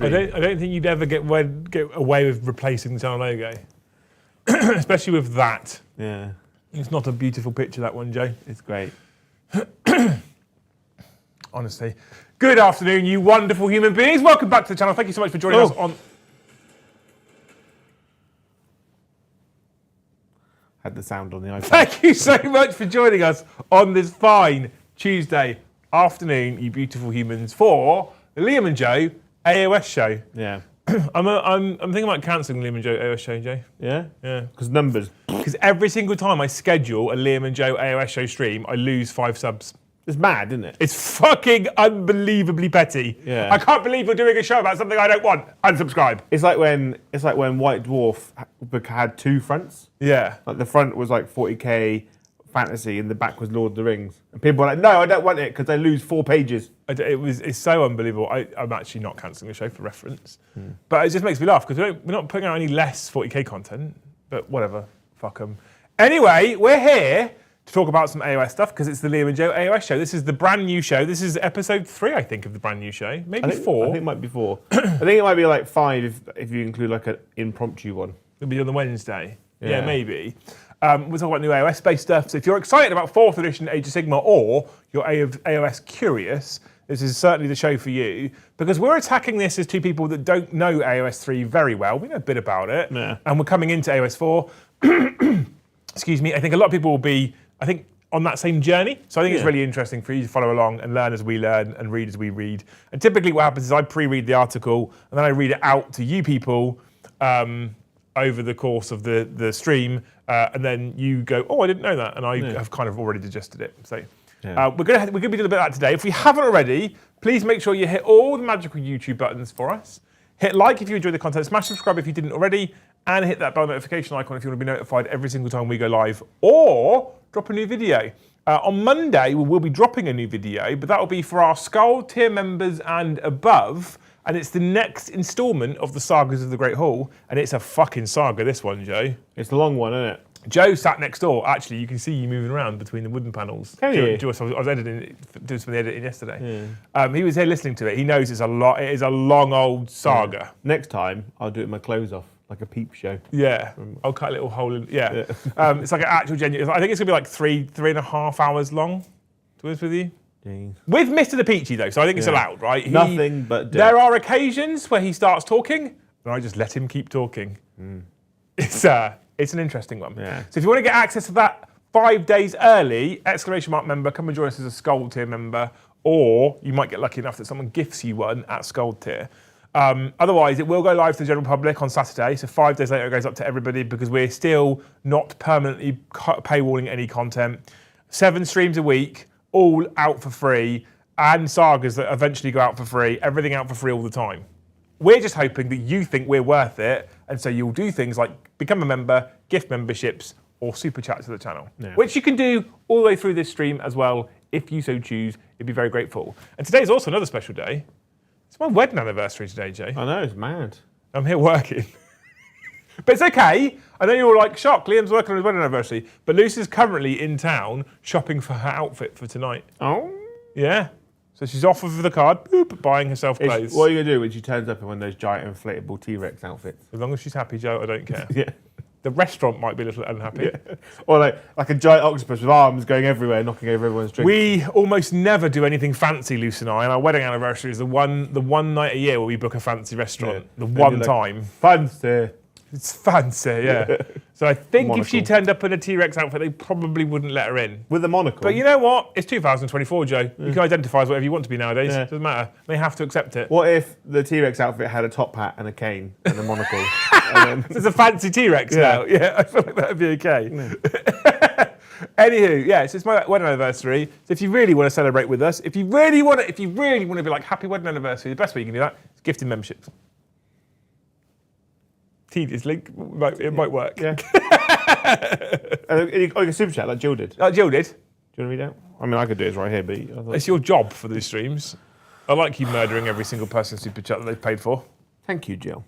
stream. I don't think you'd ever get away with replacing the channel logo, especially with that. Yeah. It's not a beautiful picture, that one, Joe. It's great. Honestly. Good afternoon, you wonderful human beings. Welcome back to the channel. Thank you so much for joining us on... Had the sound on the iPhone. Thank you so much for joining us on this fine Tuesday afternoon, you beautiful humans, for the Liam and Joe AoS show. Yeah. I'm thinking about cancelling the Liam and Joe AoS show, Joe. Yeah? Yeah. Because numbers. Because every single time I schedule a Liam and Joe AoS show stream, I lose 5 subs. It's mad, isn't it? It's fucking unbelievably petty. Yeah. I can't believe we're doing a show about something I don't want. Unsubscribe. It's like when White Dwarf had 2 fronts. Yeah. Like the front was like 40k fantasy and the back was Lord of the Rings. And people were like, no, I don't want it because they lose 4 pages. It's so unbelievable. I'm actually not cancelling the show for reference. But it just makes me laugh because we're not putting out any less 40k content. But whatever. Fuck them. Anyway, we're here to talk about some AoS stuff because it's the Liam and Joe AoS show. This is the brand new show. This is episode 3, I think, of the brand new show. Maybe 4. I think it might be 4. I think it might be like 5 if you include like an impromptu one. It'll be on the Wednesday. Yeah. Maybe. We'll talk about new AoS-based stuff. So if you're excited about 4th edition Age of Sigmar or you're AoS curious, this is certainly the show for you because we're attacking this as 2 people that don't know AoS 3 very well. We know a bit about it. Yeah. And we're coming into AoS 4. Excuse me. I think a lot of people will be, on that same journey. So I think it's really interesting for you to follow along and learn as we learn and read as we read. And typically what happens is I pre-read the article and then I read it out to you people over the course of the stream. And then you go, oh, I didn't know that. And I have kind of already digested it. So we're gonna be doing a bit of that today. If we haven't already, please make sure you hit all the magical YouTube buttons for us. Hit like if you enjoy the content, smash subscribe if you didn't already, and hit that bell notification icon if you want to be notified every single time we go live, or drop a new video. On Monday, we will be dropping a new video, but that will be for our Skull tier members and above, and it's the next instalment of the Sagas of the Great Hall, and it's a fucking saga, this one, Joe. It's a long one, isn't it? Joe sat next door. Actually, you can see you moving around between the wooden panels. Can you? I was editing, doing some of the editing yesterday. Yeah. He was here listening to it. He knows it's a lot. It is a long old saga. Yeah. Next time, I'll do it with my clothes off, like a peep show. Yeah, I'll cut a little hole in. Yeah, it's like an actual genuine. I think it's gonna be like 3.5 hours long. To be honest with you. Jeez. With Mr. the Peachy though, so I think it's allowed, right? Nothing but death. There are occasions where he starts talking, and I just let him keep talking. It's an interesting one. Yeah. So if you want to get access to that 5 days early, ! member, come and join us as a Skull tier member, or you might get lucky enough that someone gifts you one at Skull tier. Otherwise, it will go live to the general public on Saturday, so 5 days later it goes up to everybody because we're still not permanently paywalling any content. 7 streams a week, all out for free, and sagas that eventually go out for free, everything out for free all the time. We're just hoping that you think we're worth it, and so you'll do things like become a member, gift memberships, or super chat to the channel, which you can do all the way through this stream as well, if you so choose. You'd be very grateful. And today's also another special day. It's my wedding anniversary today, Jay. I know, it's mad. I'm here working. But it's okay. I know you're all like, shocked, Liam's working on his wedding anniversary. But Lucy's currently in town shopping for her outfit for tonight. Oh? Yeah. So she's off with the card, boop, buying herself clothes. What are you going to do when she turns up in one of those giant inflatable T-Rex outfits? As long as she's happy, Joe, I don't care. Yeah. The restaurant might be a little unhappy. Yeah. Or like a giant octopus with arms going everywhere, knocking over everyone's drinks. We almost never do anything fancy, Lucy and I, and our wedding anniversary is the one night a year where we book a fancy restaurant. The one time. Fancy. It's fancy, yeah. So I think Monocle. if she turned up in a T-Rex outfit, they probably wouldn't let her in. With a monocle. But you know what? It's 2024, Joe. You can identify as whatever you want to be nowadays. It doesn't matter. They have to accept it. What if the T-Rex outfit had a top hat and a cane and a monocle? And then... It's a fancy T-Rex now. Yeah, I feel like that would be okay. Anywho, yeah, so it's my wedding anniversary. So if you really want to celebrate with us, if you really want to be like, happy wedding anniversary, the best way you can do that is gifting memberships. Tedious link, it might work. Yeah. Like a super chat like Jill did. Jill did. Do you want to read out? I mean, I could do it right here, but... It's your job for these streams. I like you murdering every single person's super chat that they've paid for. Thank you, Jill.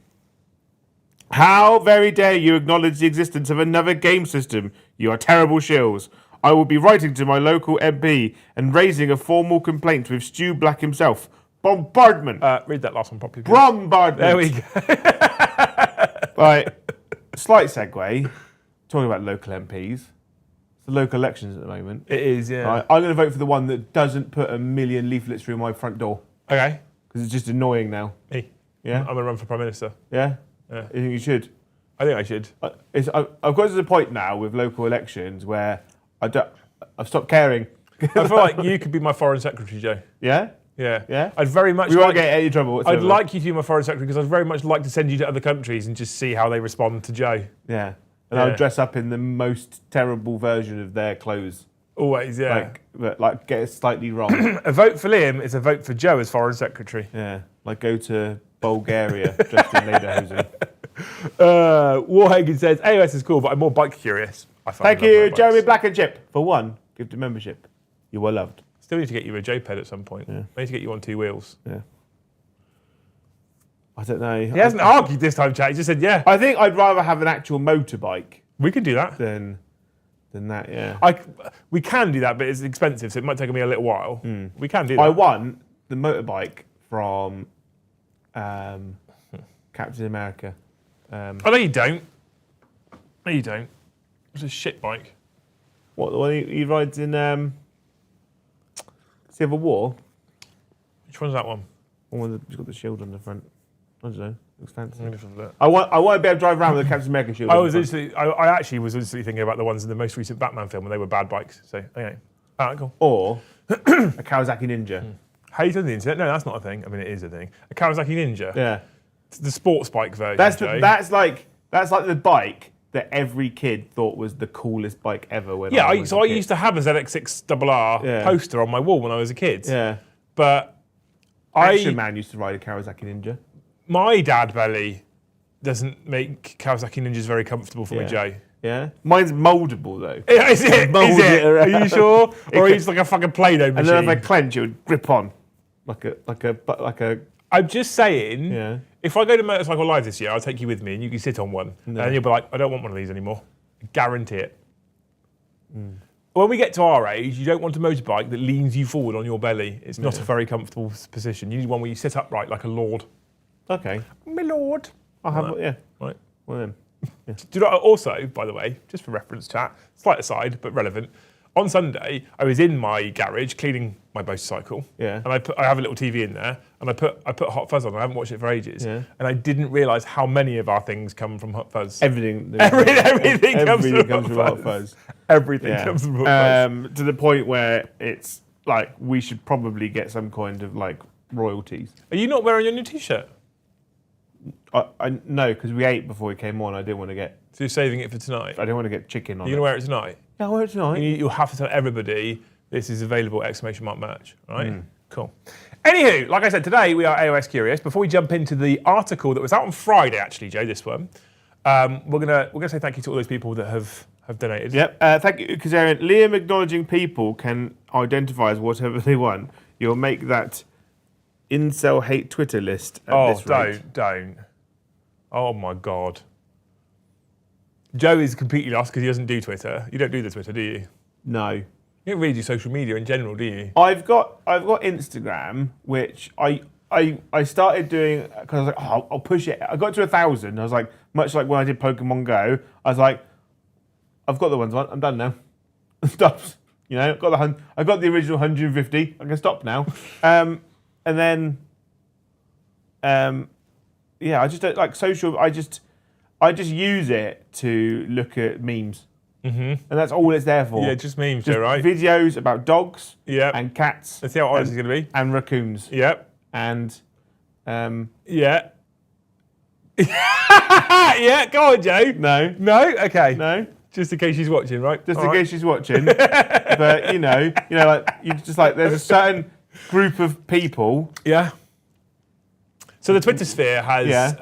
How very dare you acknowledge the existence of another game system? You are terrible shills. I will be writing to my local MP and raising a formal complaint with Stu Black himself. Bombardment. Read that last one properly. Please. Bombardment. There we go. Right. Slight segue. Talking about local MPs. It's the local elections at the moment. It is, yeah. Right, I'm going to vote for the one that doesn't put a million leaflets through my front door. Okay. Because it's just annoying now. Me. Yeah? I'm going to run for Prime Minister. Yeah? Yeah. You think you should? I think I should. I've got to the point now with local elections where I've stopped caring. I feel like you could be my Foreign Secretary, Joe. Yeah? Yeah. Yeah? I'd very much We won't get any trouble whatsoever. I'd like you to be my Foreign Secretary because I'd very much like to send you to other countries and just see how they respond to Joe. Yeah. And Yeah. I'll dress up in the most terrible version of their clothes. Always, yeah. Like get it slightly wrong. A vote for Liam is a vote for Joe as Foreign Secretary. Yeah. Like go to Bulgaria dressed in lederhosen. Warhagen says, AoS is cool, but I'm more bike curious. Thank you, Jeremy Blackenchip. For one, gift of membership. You are loved. Still need to get you a J-ped at some point. Yeah. I need to get you on 2 wheels. Yeah. I don't know. He hasn't argued this time, chat. He just said, yeah. I think I'd rather have an actual motorbike We can do that. than that, yeah. We can do that, but it's expensive, so it might take me a little while. We can do that. I want the motorbike from Captain America. Oh, no, you don't. No, you don't. It's a shit bike. What, the one he rides in Civil War? Which one's that one? One with he's got the shield on the front. I don't know. Looks fancy. Let me just have a look. I want to be able to drive around with a Captain America shield. I actually was instantly thinking about the ones in the most recent Batman film when they were bad bikes. So, okay. All right, cool. Or a Kawasaki Ninja. How you on the internet? No, that's not a thing. I mean, it is a thing. A Kawasaki Ninja. Yeah. It's the sports bike version. That's like the bike that every kid thought was the coolest bike ever. When Yeah, I used to have a ZX6RR poster on my wall when I was a kid. Yeah. But Action Man used to ride a Kawasaki Ninja. My dad belly doesn't make Kawasaki Ninjas very comfortable for me, Joe. Yeah. Mine's mouldable though. Is it? Mould Is it? it around. Are you sure? Or he's like a fucking Play-Doh machine? And then if I clench, it would grip on, like a. I'm just saying. Yeah. If I go to Motorcycle Live this year, I'll take you with me, and you can sit on one, and you'll be like, I don't want one of these anymore. I guarantee it. When we get to our age, you don't want a motorbike that leans you forward on your belly. It's not a very comfortable position. You need one where you sit upright like a lord. Okay. My lord. I'll have yeah. Right. One of them. Do you know, also, by the way, just for reference chat, slight aside, but relevant, on Sunday, I was in my garage cleaning my motorcycle. Yeah. And I have a little TV in there, and I put Hot Fuzz on. I haven't watched it for ages. Yeah. And I didn't realise how many of our things come from Hot Fuzz. Everything Comes from Hot Fuzz. Everything comes from Hot Fuzz. To the point where it's like we should probably get some kind of like royalties. Are you not wearing your new T-shirt? I no, because we ate before we came on. I didn't want to get. So you're saving it for tonight? I didn't want to get chicken on. You're going to wear it tonight? Yeah, I'll wear it tonight. You'll have to tell everybody this is available ! Merch, right? Cool. Anywho, like I said, today we are AoS curious. Before we jump into the article that was out on Friday, actually, Joe, this one, we're gonna say thank you to all those people that have donated. Yep. Thank you, Kazarian. Liam acknowledging people can identify as whatever they want. You'll make that incel hate Twitter list. At this rate. Don't. Oh my God. Joe is completely lost because he doesn't do Twitter. You don't do the Twitter, do you? No. You don't really do social media in general, do you? I've got Instagram, which I started doing because I was like, oh, I'll push it. I got to 1,000. I was like, much like when I did Pokemon Go, I was like, I've got the ones I want. I'm done now. Stop. You know, I got the original 150. I can stop now. And then, yeah, I just don't like social. I just use it to look at memes. And that's all it's there for. Yeah, just memes, Joe, right? Videos about dogs and cats. Let's see how honest it's going to be. And raccoons. Yep. And, yeah. Yeah, go on, Joe. No. No? Okay. No. Just in case she's watching, right? Just in case she's watching. But, you know, like, you just like, there's a certain group of people. Yeah. So the Twitter sphere has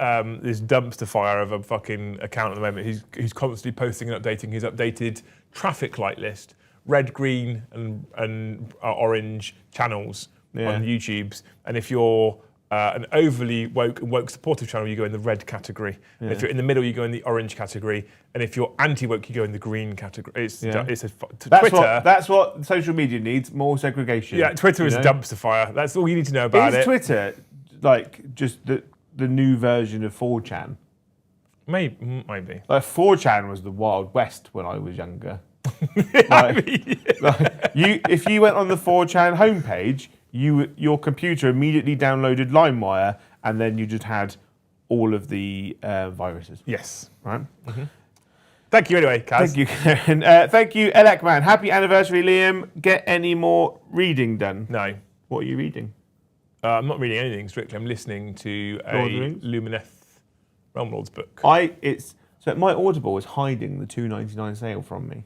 this dumpster fire of a fucking account at the moment. He's constantly posting and updating his updated traffic light list, red, green, and orange channels on YouTube's. And if you're an overly woke and woke supportive channel, you go in the red category. And if you're in the middle, you go in the orange category. And if you're anti-woke, you go in the green category. That's what social media needs, more segregation. Yeah, Twitter is a dumpster fire. That's all you need to know about it. Is Twitter like just the new version of 4chan? Maybe. Like 4chan was the Wild West when I was younger. If you went on the 4chan homepage, your computer immediately downloaded LimeWire, and then you just had all of the viruses. Yes. Right? Mm-hmm. Thank you anyway, Kaz. Thank you, Karen. Thank you, Elec-Man. Happy anniversary, Liam. Get any more reading done? No. What are you reading? I'm not reading anything strictly. I'm listening to a Lumineth Realm Lords book. So my Audible is hiding the $2.99 sale from me.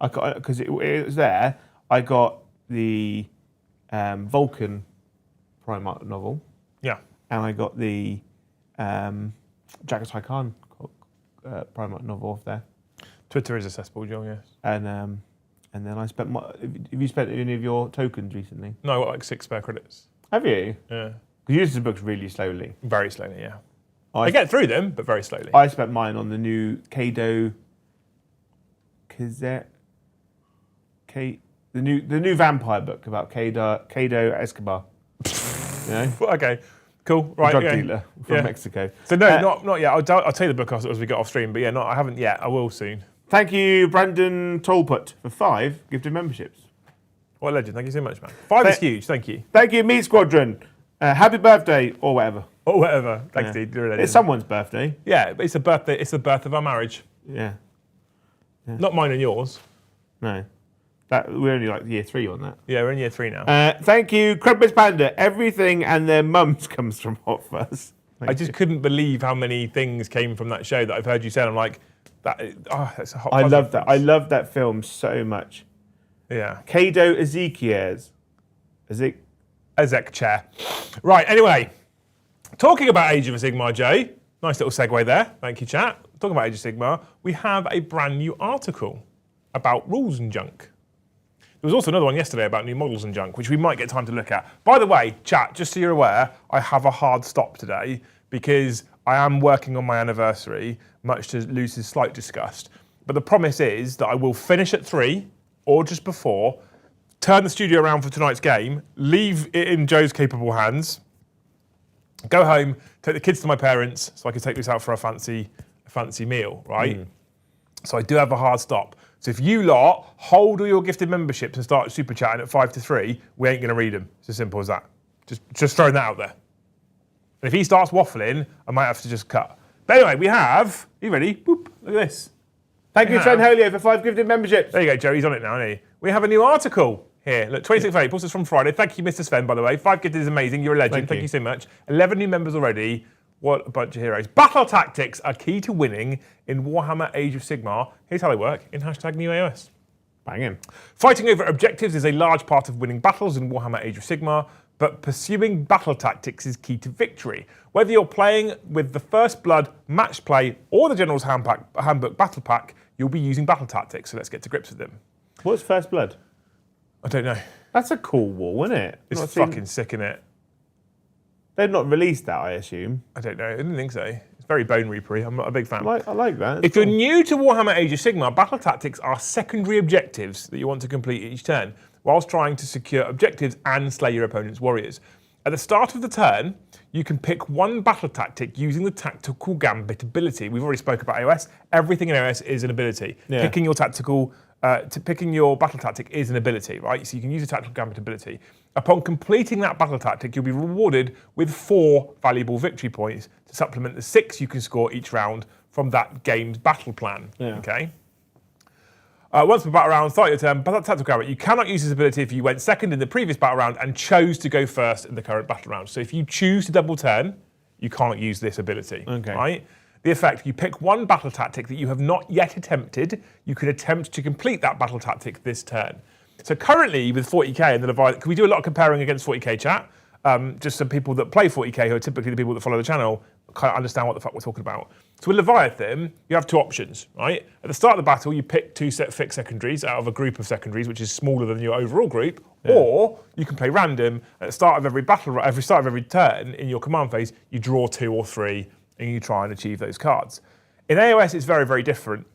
Because it was there. I got the Vulcan Primarch novel. Yeah. And I got the Jagatai Khan Primarch novel off there. Twitter is accessible, John, yes. And then I spent have you spent any of your tokens recently? No, I got like 6 spare credits. Have you? Yeah. Because you use the books really slowly. Very slowly, yeah. I get through them, but very slowly. I spent mine on the new Kado Kazet. The new vampire book about Kado Escobar. You know? Okay, cool. Right, drug dealer from Mexico. So no, not yet. I'll tell you the book as we get off stream. But yeah, I haven't yet. I will soon. Thank you, Brandon Tolput, for 5 gifted memberships. What a legend. Thank you so much, man. 5 is huge. Thank you. Thank you, Meat Squadron. Happy birthday, or whatever. Or whatever. Thanks, dude. You're a legend. It's someone's birthday. Yeah, but it's a birthday. It's the birth of our marriage. Yeah. Not mine and yours. No. We're only like year 3 on that. Yeah, we're in year 3 now. Thank you, Crumpus Panda. Everything and their mums comes from Hot Fuzz. I just couldn't believe how many things came from that show that I've heard you say. I'm like, that's a Hot Fuzz. I love that. I love that film so much. Yeah. Kado Ezekiels. Ezek chair. Right, anyway. Talking about Age of Sigmar, Jay. Nice little segue there. Thank you, chat. Talking about Age of Sigmar, we have a brand new article about rules and junk. There was also another one yesterday about new models and junk, which we might get time to look at. By the way, chat, just so you're aware, I have a hard stop today because I am working on my anniversary, much to Luce's slight disgust. But the promise is that I will finish at 3 or just before, turn the studio around for tonight's game, leave it in Joe's capable hands, go home, take the kids to my parents so I can take this out for a fancy meal, right? So I do have a hard stop. So if you lot hold all your gifted memberships and start super chatting at 2 to 3, we ain't going to read them. It's as simple as that. Just throwing that out there. And if he starts waffling, I might have to just cut. But anyway, we have... Are you ready? Boop. Look at this. Thank you, Trent Holio, for 5 gifted memberships. There you go, Joe. He's on it now, isn't he? We have a new article here. Look, 26th of April. This is from Friday. Thank you, Mr. Sven, by the way. 5 gifted is amazing. You're a legend. Thank you so much. 11 new members already. What a bunch of heroes. Battle tactics are key to winning in Warhammer Age of Sigmar. Here's how they work in #new AoS. Banging. Fighting over objectives is a large part of winning battles in Warhammer Age of Sigmar, but pursuing battle tactics is key to victory. Whether you're playing with the First Blood, Match Play, or the General's Handbook Battle Pack, you'll be using battle tactics, so let's get to grips with them. What's First Blood? I don't know. That's a cool wall, isn't it? It's fucking sick, isn't it? They've not released that, I assume. I don't know. I didn't think so. It's very Bone Reaper-y. I'm not a big fan. I like that. If you're new to Warhammer Age of Sigmar, battle tactics are secondary objectives that you want to complete each turn, whilst trying to secure objectives and slay your opponent's warriors. At the start of the turn, you can pick one battle tactic using the Tactical Gambit ability. We've already spoke about AoS. Everything in AoS is an ability. Yeah. Picking your battle tactic is an ability, right? So you can use the Tactical Gambit ability. Upon completing that battle tactic, you'll be rewarded with 4 valuable victory points to supplement the 6 you can score each round from that game's battle plan. Yeah. Okay. Once per battle round, start your turn. Battle Tactical Gambit. You cannot use this ability if you went second in the previous battle round and chose to go first in the current battle round. So if you choose to double turn, you can't use this ability. Okay. Right? The effect, you pick one battle tactic that you have not yet attempted. You can attempt to complete that battle tactic this turn. So currently with 40k and the Leviathan, can we do a lot of comparing against 40k chat? just so people that play 40k, who are typically the people that follow the channel, kind of understand what the fuck we're talking about. So with Leviathan, you have two options, right? At the start of the battle, you pick two fixed secondaries out of a group of secondaries, which is smaller than your overall group, or you can play random. At the start of every battle, start of every turn in your command phase, you draw 2 or 3, and you try and achieve those cards. In AoS, it's very, very different.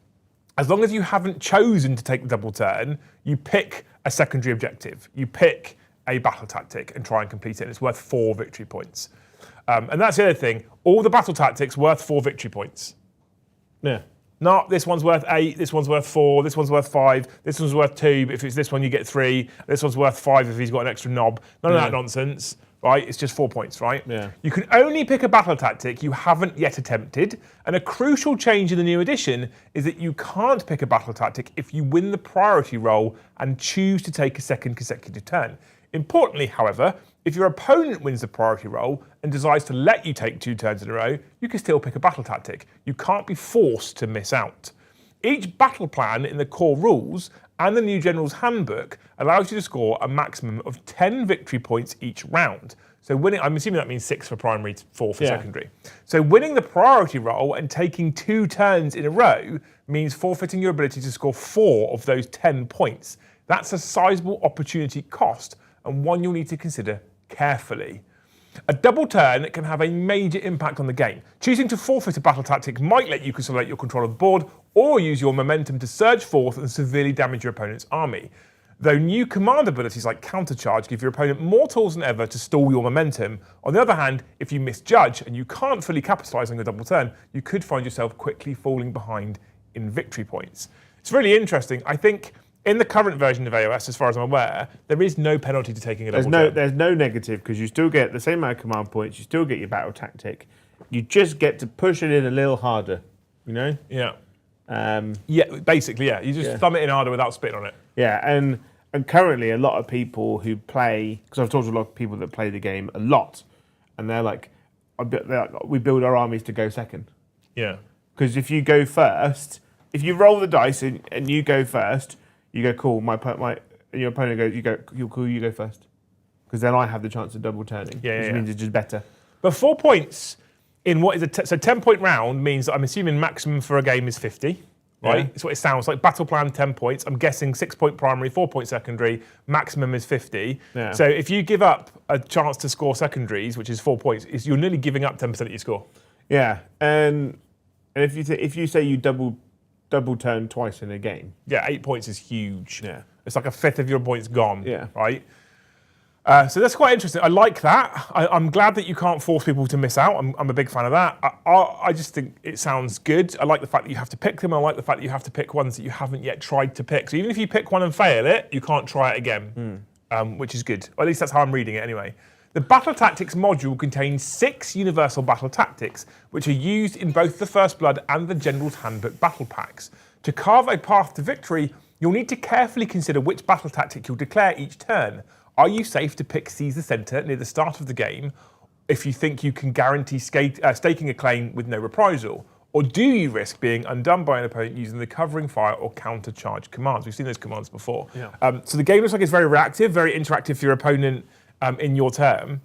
As long as you haven't chosen to take the double turn, you pick a secondary objective. You pick a battle tactic and try and complete it, and it's worth 4 victory points. And that's the other thing. All the battle tactics worth 4 victory points. Yeah. Not this one's worth 8, this one's worth 4, this one's worth 5, this one's worth 2, but if it's this one you get 3, this one's worth 5 if he's got an extra knob. None of that nonsense, right? It's just 4 points, right? Yeah. You can only pick a battle tactic you haven't yet attempted, and a crucial change in the new edition is that you can't pick a battle tactic if you win the priority roll and choose to take a second consecutive turn. Importantly, however, if your opponent wins the priority roll and decides to let you take 2 turns in a row, you can still pick a battle tactic. You can't be forced to miss out. Each battle plan in the core rules and the new General's Handbook allows you to score a maximum of 10 victory points each round. So winning, I'm assuming that means 6 for primary, 4 for secondary. So winning the priority roll and taking 2 turns in a row means forfeiting your ability to score 4 of those 10 points. That's a sizable opportunity cost, and one you'll need to consider carefully. A double turn can have a major impact on the game. Choosing to forfeit a battle tactic might let you consolidate your control of the board or use your momentum to surge forth and severely damage your opponent's army. Though new command abilities like countercharge give your opponent more tools than ever to stall your momentum, on the other hand, if you misjudge and you can't fully capitalise on your double turn, you could find yourself quickly falling behind in victory points. It's really interesting. I think in the current version of AoS, as far as I'm aware, there is no penalty to taking a double turn. There's no negative, because you still get the same amount of command points, you still get your battle tactic. You just get to push it in a little harder, you know? Yeah. Basically, yeah. You just thumb it in harder without spitting on it. Yeah, and currently a lot of people who play, because I've talked to a lot of people that play the game a lot, and they're like, we build our armies to go second. Yeah. Because if you go first, if you roll the dice and you go first, you go, cool, and your opponent goes, you go first. Because then I have the chance of double turning, which means it's just better. But 4 points in what is a 10-point round means that I'm assuming maximum for a game is 50, right? Yeah. It's what it sounds like. Battle plan, 10 points. I'm guessing 6-point primary, 4-point secondary, maximum is 50. Yeah. So if you give up a chance to score secondaries, which is 4 points, you're nearly giving up 10% of your score. Yeah, and if you say you double turn twice in a game. Yeah, 8 points is huge. Yeah. It's like a fifth of your points gone, Yeah. right? So that's quite interesting. I like that. I'm glad that you can't force people to miss out. I'm a big fan of that. I just think it sounds good. I like the fact that you have to pick them. I like the fact that you have to pick ones that you haven't yet tried to pick. So even if you pick one and fail it, you can't try it again, which is good. Or at least that's how I'm reading it anyway. The Battle Tactics module contains 6 universal battle tactics, which are used in both the First Blood and the General's Handbook battle packs. To carve a path to victory, you'll need to carefully consider which battle tactic you'll declare each turn. Are you safe to pick Seize the Centre near the start of the game if you think you can guarantee staking a claim with no reprisal? Or do you risk being undone by an opponent using the covering fire or counter charge commands? We've seen those commands before. Yeah. So the game looks like it's very reactive, very interactive for your opponent in your turn.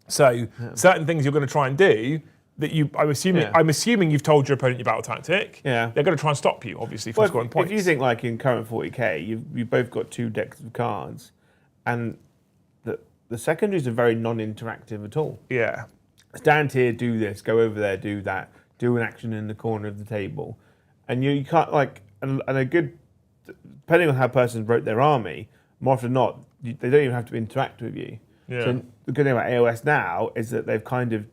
So certain things you're going to try and do that I'm assuming you've told your opponent your battle tactic. Yeah. They're going to try and stop you, obviously, from scoring points. If you think like in current 40k, you've both got 2 decks of cards, and the secondaries are very non-interactive at all. Yeah. Stand here, do this, go over there, do that, do an action in the corner of the table. And you can't, like, and a good, depending on how a person wrote their army, more often than not, they don't even have to interact with you. Yeah. So the good thing about AoS now is that they've kind of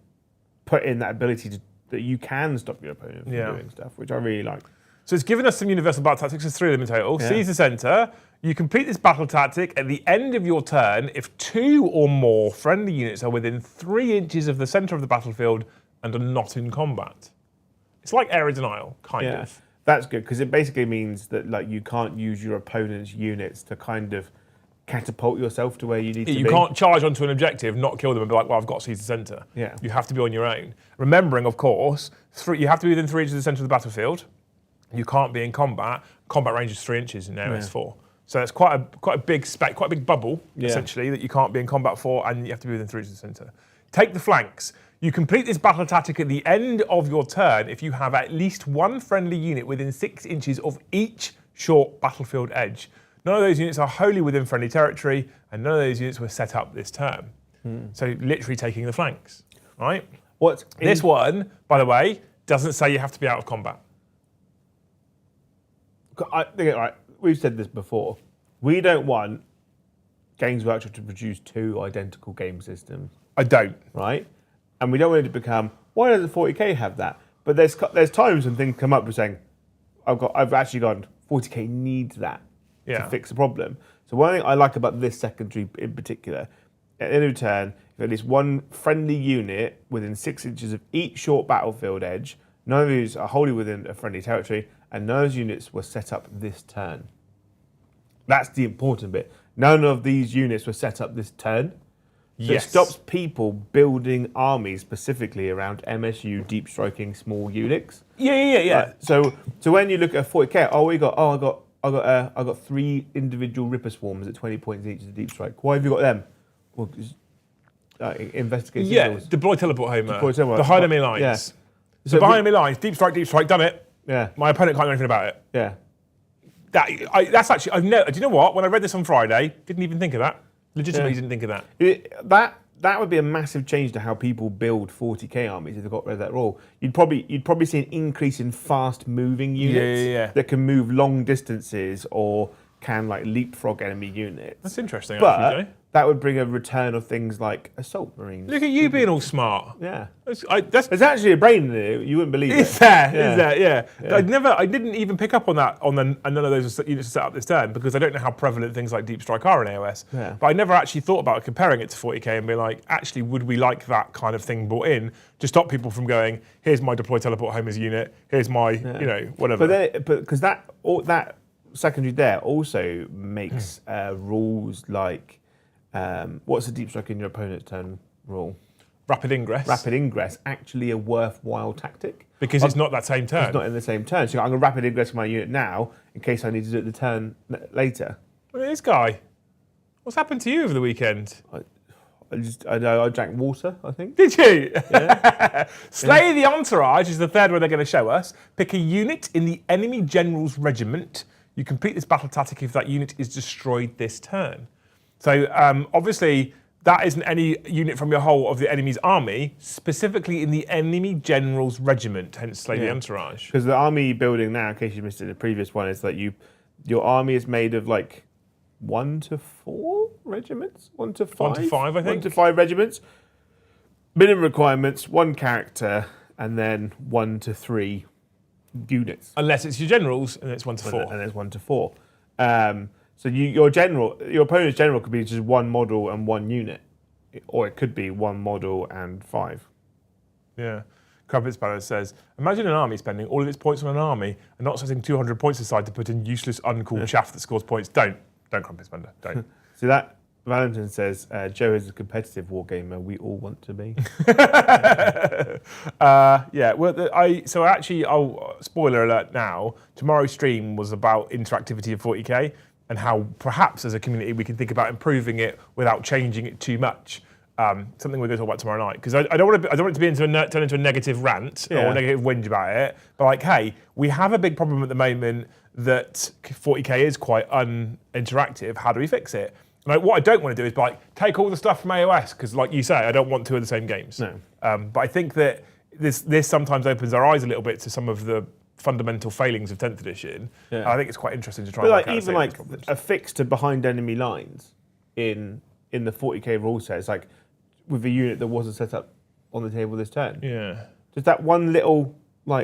put in that ability that you can stop your opponent from doing stuff, which I really like. So it's given us some universal battle tactics. There's 3 of them in total. Yeah. Seize the Centre. You complete this battle tactic at the end of your turn if 2 or more friendly units are within 3 inches of the centre of the battlefield and are not in combat. It's like area denial, kind of. That's good, because it basically means that like you can't use your opponent's units to kind of catapult yourself to where you need to be. You can't charge onto an objective, not kill them, and be like, well, I've got to seize the centre. Yeah. You have to be on your own. Remembering, of course, you have to be within 3 inches of the centre of the battlefield. You can't be in combat. Combat range is 3 inches in AoS 4. So it's quite a big spec, quite a big bubble, Yeah. essentially, that you can't be in combat for, and you have to be within 3 to the centre. Take the flanks. You complete this battle tactic at the end of your turn if you have at least one friendly unit within 6 inches of each short battlefield edge. None of those units are wholly within friendly territory, and none of those units were set up this turn. So literally taking the flanks, right? This one, by the way, doesn't say you have to be out of combat. I think, right, we've said this before. We don't want Games Workshop to produce 2 identical game systems, I don't. right? And we don't want it to become, why doesn't 40k have that? But there's times when things come up with saying, I've actually gone, 40k needs that to fix the problem. So one thing I like about this secondary in particular, at the end of a turn, if at least one friendly unit within 6 inches of each short battlefield edge, none of these are wholly within a friendly territory, and none of those units were set up this turn. That's the important bit. None of these units were set up this turn. So it stops people building armies specifically around MSU deep striking small units. Yeah. So when you look at a 40k, I got 3 individual Ripper swarms at 20 points each as a deep strike. Why have you got them? Well, investigate signals. Deploy teleport homer. Deploy teleport. Behind enemy lines. Yeah. So behind enemy lines, deep strike, done it. Yeah. My opponent can't do anything about it. Yeah. That's actually, do you know what? When I read this on Friday, didn't even think of that. Legitimately didn't think of that. That would be a massive change to how people build 40k armies if they got rid of that rule. You'd probably see an increase in fast moving units that can move long distances or can like leapfrog enemy units. That's interesting, but actually, Joe. That would bring a return of things like assault marines. Look at you being all smart. Yeah. There's actually a brain there. You wouldn't believe it. Is there? Yeah. I didn't even pick up on that, and none of those units set up this turn because I don't know how prevalent things like Deep Strike are in AoS. Yeah. But I never actually thought about comparing it to 40k and be like, actually, would we like that kind of thing brought in to stop people from going, here's my deploy teleport homers unit, here's my, whatever. But because that secondary there also makes rules like, what's the deep strike in your opponent's turn rule? Rapid ingress. Rapid ingress, actually a worthwhile tactic. Because it's not that same turn. It's not in the same turn. So I'm going to rapid ingress my unit now in case I need to do it the turn later. Look at this guy. What's happened to you over the weekend? I drank water, I think. Did you? Yeah. Slay the Entourage is the third one they're going to show us. Pick a unit in the enemy general's regiment. You complete this battle tactic if that unit is destroyed this turn. So obviously that isn't any unit from your whole of the enemy's army, specifically in the enemy general's regiment, hence Slay the Entourage. Because the army building now, in case you missed it in the previous one, is that your army is made of like 1 to 4 regiments? 1 to 5? 1 to 5, I think. 1 to 5 regiments. Minimum requirements, 1 character, and then 1 to 3 units. Unless it's your generals, and it's 1 to 4. And there's 1 to 4. So your opponent's general could be just 1 model and 1 unit, or it could be 1 model and 5. Yeah. Crumpets Banner says, imagine an army spending all of its points on an army and not setting 200 points aside to put in useless, uncool chaff that scores points. Don't Crumpets Banner. Don't. So that Valentine says, Joe is a competitive wargamer we all want to be. Spoiler alert now, tomorrow's stream was about interactivity of 40k and how perhaps as a community we can think about improving it without changing it too much. Something we're going to talk about tomorrow night because I don't want it to be turn into a negative rant or a negative whinge about it. But like, hey, we have a big problem at the moment that 40k is quite uninteractive. How do we fix it? And what I don't want to do is take all the stuff from AoS because, like you say, I don't want 2 of the same games. No. But I think that this sometimes opens our eyes a little bit to some of the fundamental failings of 10th edition. Yeah. I think it's quite interesting to try and work out even like a fix to behind enemy lines in the 40k rule set. It's like with a unit that wasn't set up on the table this turn. Yeah. Just that one little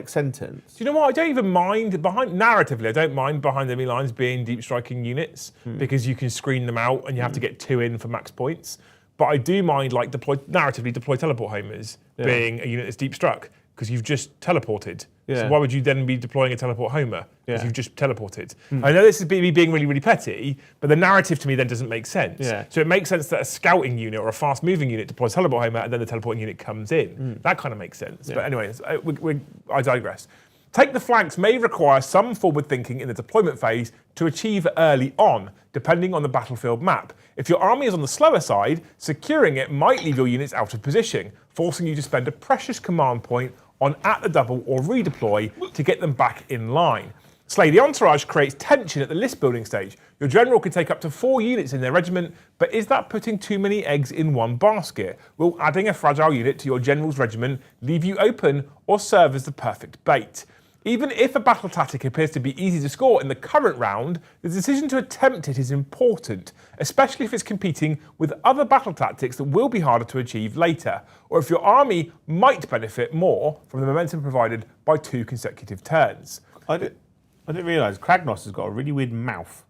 sentence. Do you know what? I don't even mind narratively. I don't mind behind enemy lines being deep striking units because you can screen them out and you have to get 2 in for max points. But I do mind deploy teleport homers being a unit that's deep struck because you've just teleported. Yeah. So why would you then be deploying a teleport homer? Because you've just teleported. Hmm. I know this is me being really, really petty, but the narrative to me then doesn't make sense. Yeah. So it makes sense that a scouting unit or a fast moving unit deploys teleport homer and then the teleporting unit comes in. That kind of makes sense. Yeah. But anyways, I digress. Take the flanks may require some forward thinking in the deployment phase to achieve early on, depending on the battlefield map. If your army is on the slower side, securing it might leave your units out of position, forcing you to spend a precious command point on at the double or redeploy to get them back in line. Slay the Entourage creates tension at the list building stage. Your general can take up to 4 units in their regiment, but is that putting too many eggs in one basket? Will adding a fragile unit to your general's regiment leave you open or serve as the perfect bait? Even if a battle tactic appears to be easy to score in the current round, the decision to attempt it is important, especially if it's competing with other battle tactics that will be harder to achieve later, or if your army might benefit more from the momentum provided by 2 consecutive turns. I didn't realise Kragnos has got a really weird mouth.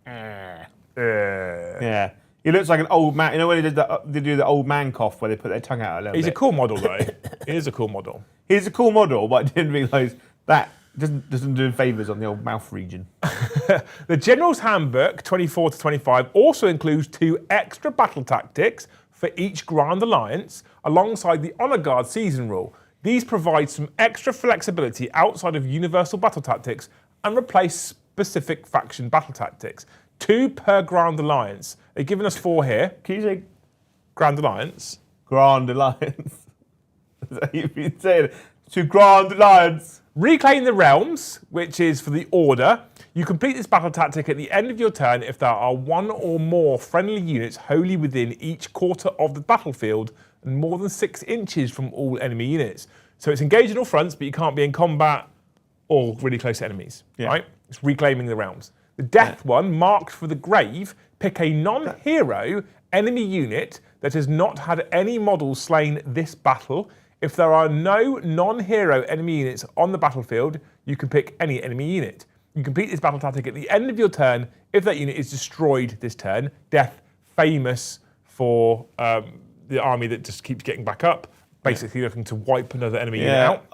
Yeah. He looks like an old man. You know when they do the old man cough where they put their tongue out a little bit? He's a cool model though. He is a cool model. He's a cool model, but I didn't realise that doesn't do favours on the old mouth region. The General's Handbook 24 to 25 also includes 2 extra battle tactics for each Grand Alliance alongside the Honour Guard season rule. These provide some extra flexibility outside of universal battle tactics and replace specific faction battle tactics. 2 per Grand Alliance. They've given us 4 here. Can you say Grand Alliance. Grand Alliance? Is that you've been saying? 2 Grand Alliance. Reclaim the Realms, which is for the Order. You complete this battle tactic at the end of your turn if there are 1 or more friendly units wholly within each quarter of the battlefield and more than 6 inches from all enemy units. So it's engaged in all fronts, but you can't be in combat or really close to enemies, right? It's reclaiming the realms. The death one, marked for the grave, pick a non-hero enemy unit that has not had any models slain this battle. If there are no non-hero enemy units on the battlefield, you can pick any enemy unit. You complete this battle tactic at the end of your turn if that unit is destroyed this turn. Death, famous for the army that just keeps getting back up, basically looking to wipe another enemy unit out.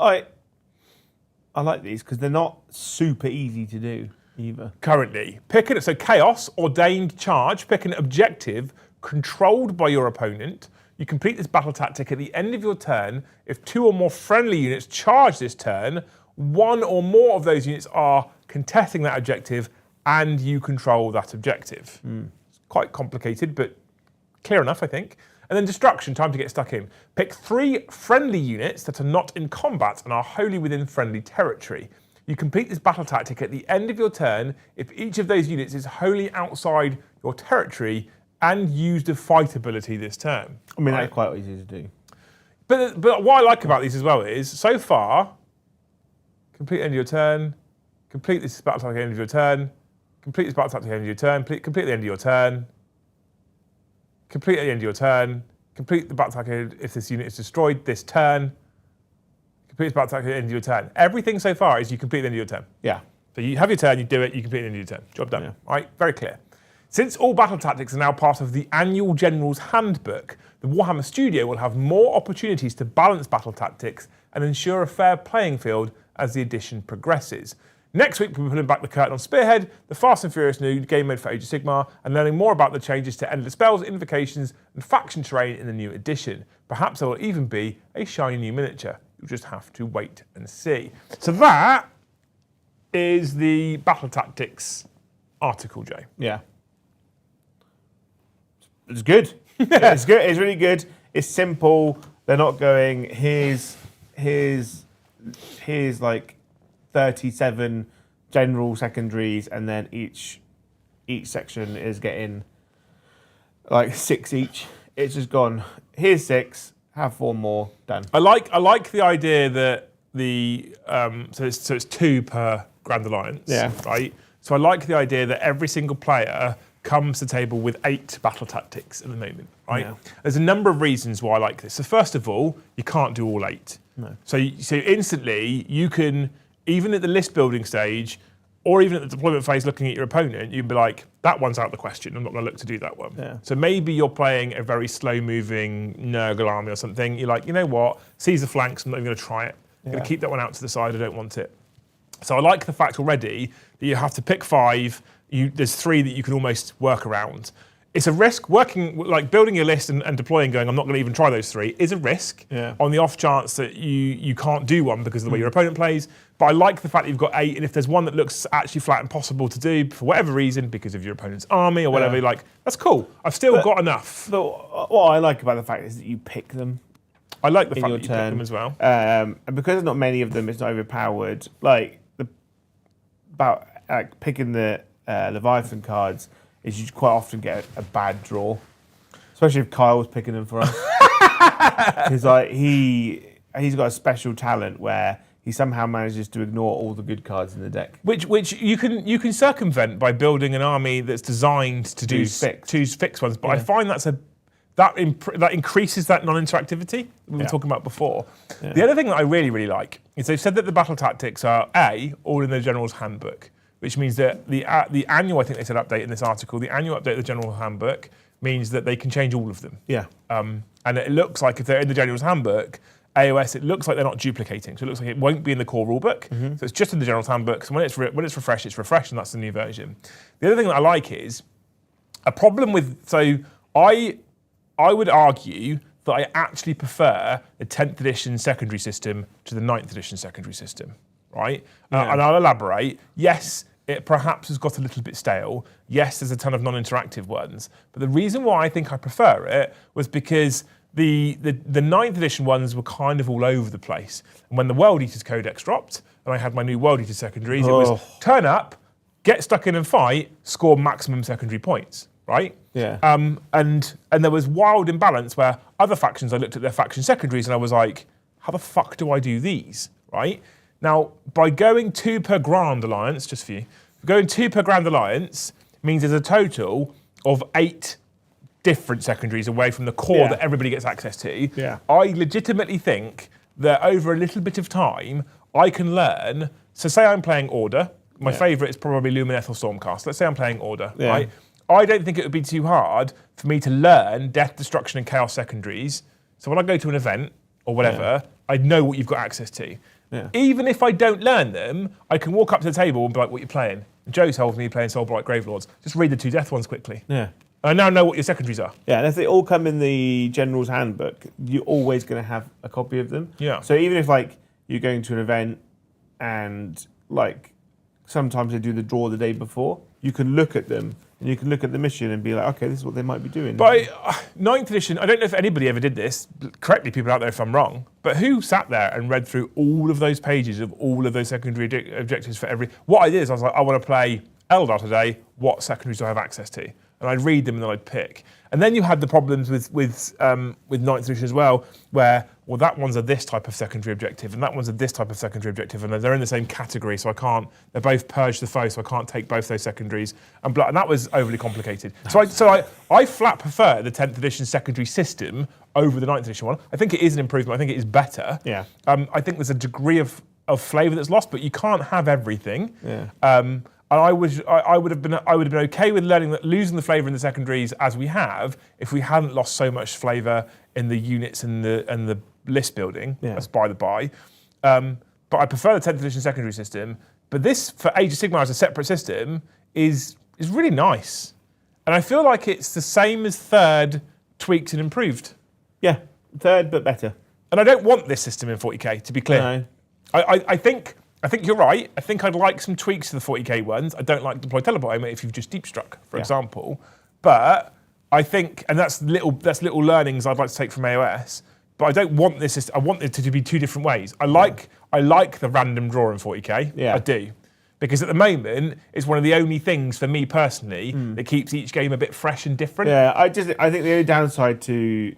I like these because they're not super easy to do either. Currently, so Chaos, Ordained Charge, pick an objective controlled by your opponent. You complete this battle tactic at the end of your turn. If 2 or more friendly units charge this turn, 1 or more of those units are contesting that objective and you control that objective. It's quite complicated, but clear enough, I think. And then Destruction, time to get stuck in. Pick 3 friendly units that are not in combat and are wholly within friendly territory. You complete this battle tactic at the end of your turn if each of those units is wholly outside your territory and used a fight ability this turn. I mean, that's quite easy to do. But what I like about these as well is, so far, complete end of your turn, complete this battle tactic at the end of your turn, complete this battle tactic at the end of your turn, complete the end of your turn, complete at the end of your turn, complete the battle tactic if this unit is destroyed this turn, complete this battle tactic at the end of your turn. Everything so far is you complete the end of your turn. Yeah. So you have your turn, you do it, you complete the end of your turn. Job done. Yeah. All right, very clear. Since all battle tactics are now part of the annual General's Handbook, the Warhammer Studio will have more opportunities to balance battle tactics and ensure a fair playing field as the edition progresses. Next week, we'll be pulling back the curtain on Spearhead, the Fast and Furious new game mode for Age of Sigmar, and learning more about the changes to endless spells, invocations, and faction terrain in the new edition. Perhaps there will even be a shiny new miniature. You'll just have to wait and see. So that is the battle tactics article, Jay. Yeah. It's good. It's good. It's really good. It's simple. They're not going, here's like 37 general secondaries, and then each section is getting like 6 each. It's just gone, here's 6, have 4 more, done. I like the idea that the so it's 2 per Grand Alliance. Yeah. Right. So I like the idea that every single player comes to the table with 8 battle tactics at the moment. Right. Yeah. There's a number of reasons why I like this. So first of all, you can't do all 8. No. So instantly you can, even at the list building stage, or even at the deployment phase looking at your opponent, you can be like, that one's out of the question, I'm not going to look to do that one. Yeah. So maybe you're playing a very slow-moving Nurgle army or something, you're like, you know what, seize the flanks, I'm not even going to try it. I'm going to keep that one out to the side, I don't want it. So I like the fact already that you have to pick 5, there's 3 that you can almost work around. it's a risk. Working, like building your list and deploying, going, I'm not going to even try those 3, is a risk. Yeah. On the off chance that you can't do one because of the way your opponent plays. But I like the fact that you've got 8, and if there's one that looks actually flat impossible to do for whatever reason, because of your opponent's army or whatever, like that's cool. I've still got enough. But what I like about the fact is that you pick them. I like the fact your that you pick turn. them as well. And because there's not many of them, it's not overpowered. Like picking the Leviathan cards is you quite often get a bad draw, especially if Kyle was picking them for us. Because like he's got a special talent where he somehow manages to ignore all the good cards in the deck. Which you can circumvent by building an army that's designed to choose fixed ones. But I find that increases that non-interactivity we were talking about before. Yeah. The other thing that I really, really like is they've said that the battle tactics are all in the General's Handbook, which means that the annual, I think they said update in this article, the annual update of the General's Handbook means that they can change all of them. Yeah. And it looks like if they're in the General's Handbook, AoS, it looks like they're not duplicating. So it looks like it won't be in the core rulebook. So it's just in the General's Handbook. So when it's refreshed, it's refreshed, and that's the new version. The other thing that I like is a problem with, so I would argue that I actually prefer the 10th edition secondary system to the 9th edition secondary system, right? Yeah. And I'll elaborate. Yes, it perhaps has got a little bit stale. Yes, there's a ton of non-interactive ones. But the reason why I think I prefer it was because the 9th edition ones were kind of all over the place. And when the World Eaters Codex dropped, and I had my new World Eaters secondaries, it was turn up, get stuck in and fight, score maximum secondary points, right? Yeah. And there was wild imbalance where other factions, I looked at their faction secondaries and I was like, how the fuck do I do these, right? Now, by going 2 per Grand Alliance, just for you, going 2 per Grand Alliance means there's a total of 8 different secondaries away from the core that everybody gets access to. Yeah. I legitimately think that over a little bit of time, I can learn. So say I'm playing Order. My favourite is probably Lumineth or Stormcast. Let's say I'm playing Order, right? I don't think it would be too hard for me to learn Death, Destruction, and Chaos secondaries. So when I go to an event or whatever, I know what you've got access to. Yeah. Even if I don't learn them, I can walk up to the table and be like, what are you playing? And Joe tells me playing Soulblight Gravelords. Just read the 2 death ones quickly. Yeah. I now know what your secondaries are. Yeah, and if they all come in the General's Handbook, you're always going to have a copy of them. Yeah. So even if like you're going to an event and like sometimes they do the draw the day before, you can look at them and you can look at the mission and be like, okay, this is what they might be doing. But 9th edition, I don't know if anybody ever did this. Correct me, people out there, if I'm wrong. But who sat there and read through all of those pages of all of those secondary objectives for every... What I did is I was like, I want to play Eldar today. What secondaries do I have access to? And I'd read them and then I'd pick. And then you had the problems with 9th edition as well, where, well, that one's a this type of secondary objective and that one's a this type of secondary objective, and they're in the same category, so I can't, they're both purge the foe, so I can't take both those secondaries. And that was overly complicated. So I flat prefer the 10th edition secondary system over the 9th edition one. I think it is an improvement. I think it is better. Yeah. I think there's a degree of flavour that's lost, but you can't have everything. Yeah. And I would have been okay with losing the flavour in the secondaries as we have if we hadn't lost so much flavour in the units and the list building. That's by the by. But I prefer the 10th edition secondary system. But this for Age of Sigmar as a separate system is really nice, and I feel like it's the same as third tweaked and improved. Yeah, third but better. And I don't want this system in 40k, to be clear. No. I think you're right. I think I'd like some tweaks to the 40k ones. I don't like deploy teleport if you've just deep struck, for example. But I think, and that's little learnings I'd like to take from AoS. But I don't want this system. I want it to be 2 different ways. I like the random draw in 40k. Yeah. I do, because at the moment it's one of the only things for me personally that keeps each game a bit fresh and different. Yeah, I think the only downside to,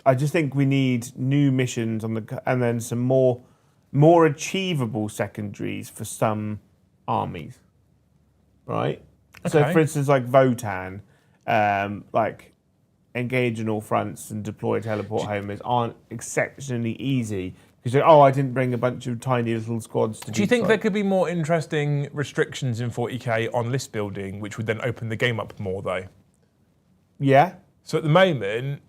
I just think we need new missions and then some more achievable secondaries for some armies, right? Okay. So, for instance, like Votan, like engage in all fronts and deploy teleport homers aren't exceptionally easy because I didn't bring a bunch of tiny little squads to. Do you think there could be more interesting restrictions in 40k on list building, which would then open the game up more, though? Yeah. So at the moment,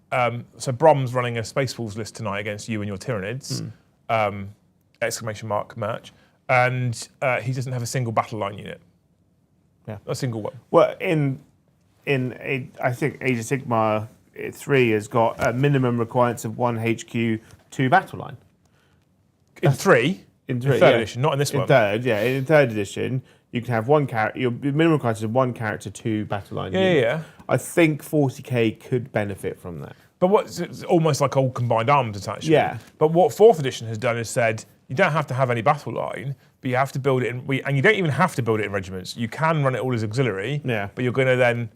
so Brom's running a Space Wolves list tonight against you and your Tyranids. Exclamation mark merch, and he doesn't have a single battle line unit. Yeah, a single one. Well, in I think Age of Sigmar 3 has got a minimum requirements of 1 HQ, 2 battle line. In 3? In third edition, not in this one. In third edition, you can have one character. Your minimum requirements is 1 character, 2 battle line. Yeah. I think 40k could benefit from that. But it's almost like old combined arms attachment. Yeah. But what 4th edition has done is said you don't have to have any battle line, but you have to build it in. And you don't even have to build it in regiments. You can run it all as auxiliary. Yeah. But you're going to then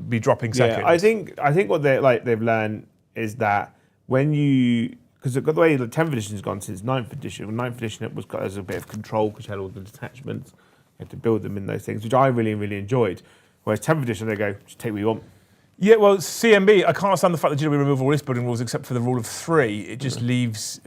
be dropping seconds. Yeah, I think what they've learned is that when you, because the way the 10th edition has gone since 9th edition. 9th edition it was got as a bit of control because you had all the detachments, you had to build them in those things, which I really really enjoyed. Whereas 10th edition they go just take what you want. Yeah, well, CMB, I can't stand the fact that GW remove all list building rules except for the rule of 3. It just leaves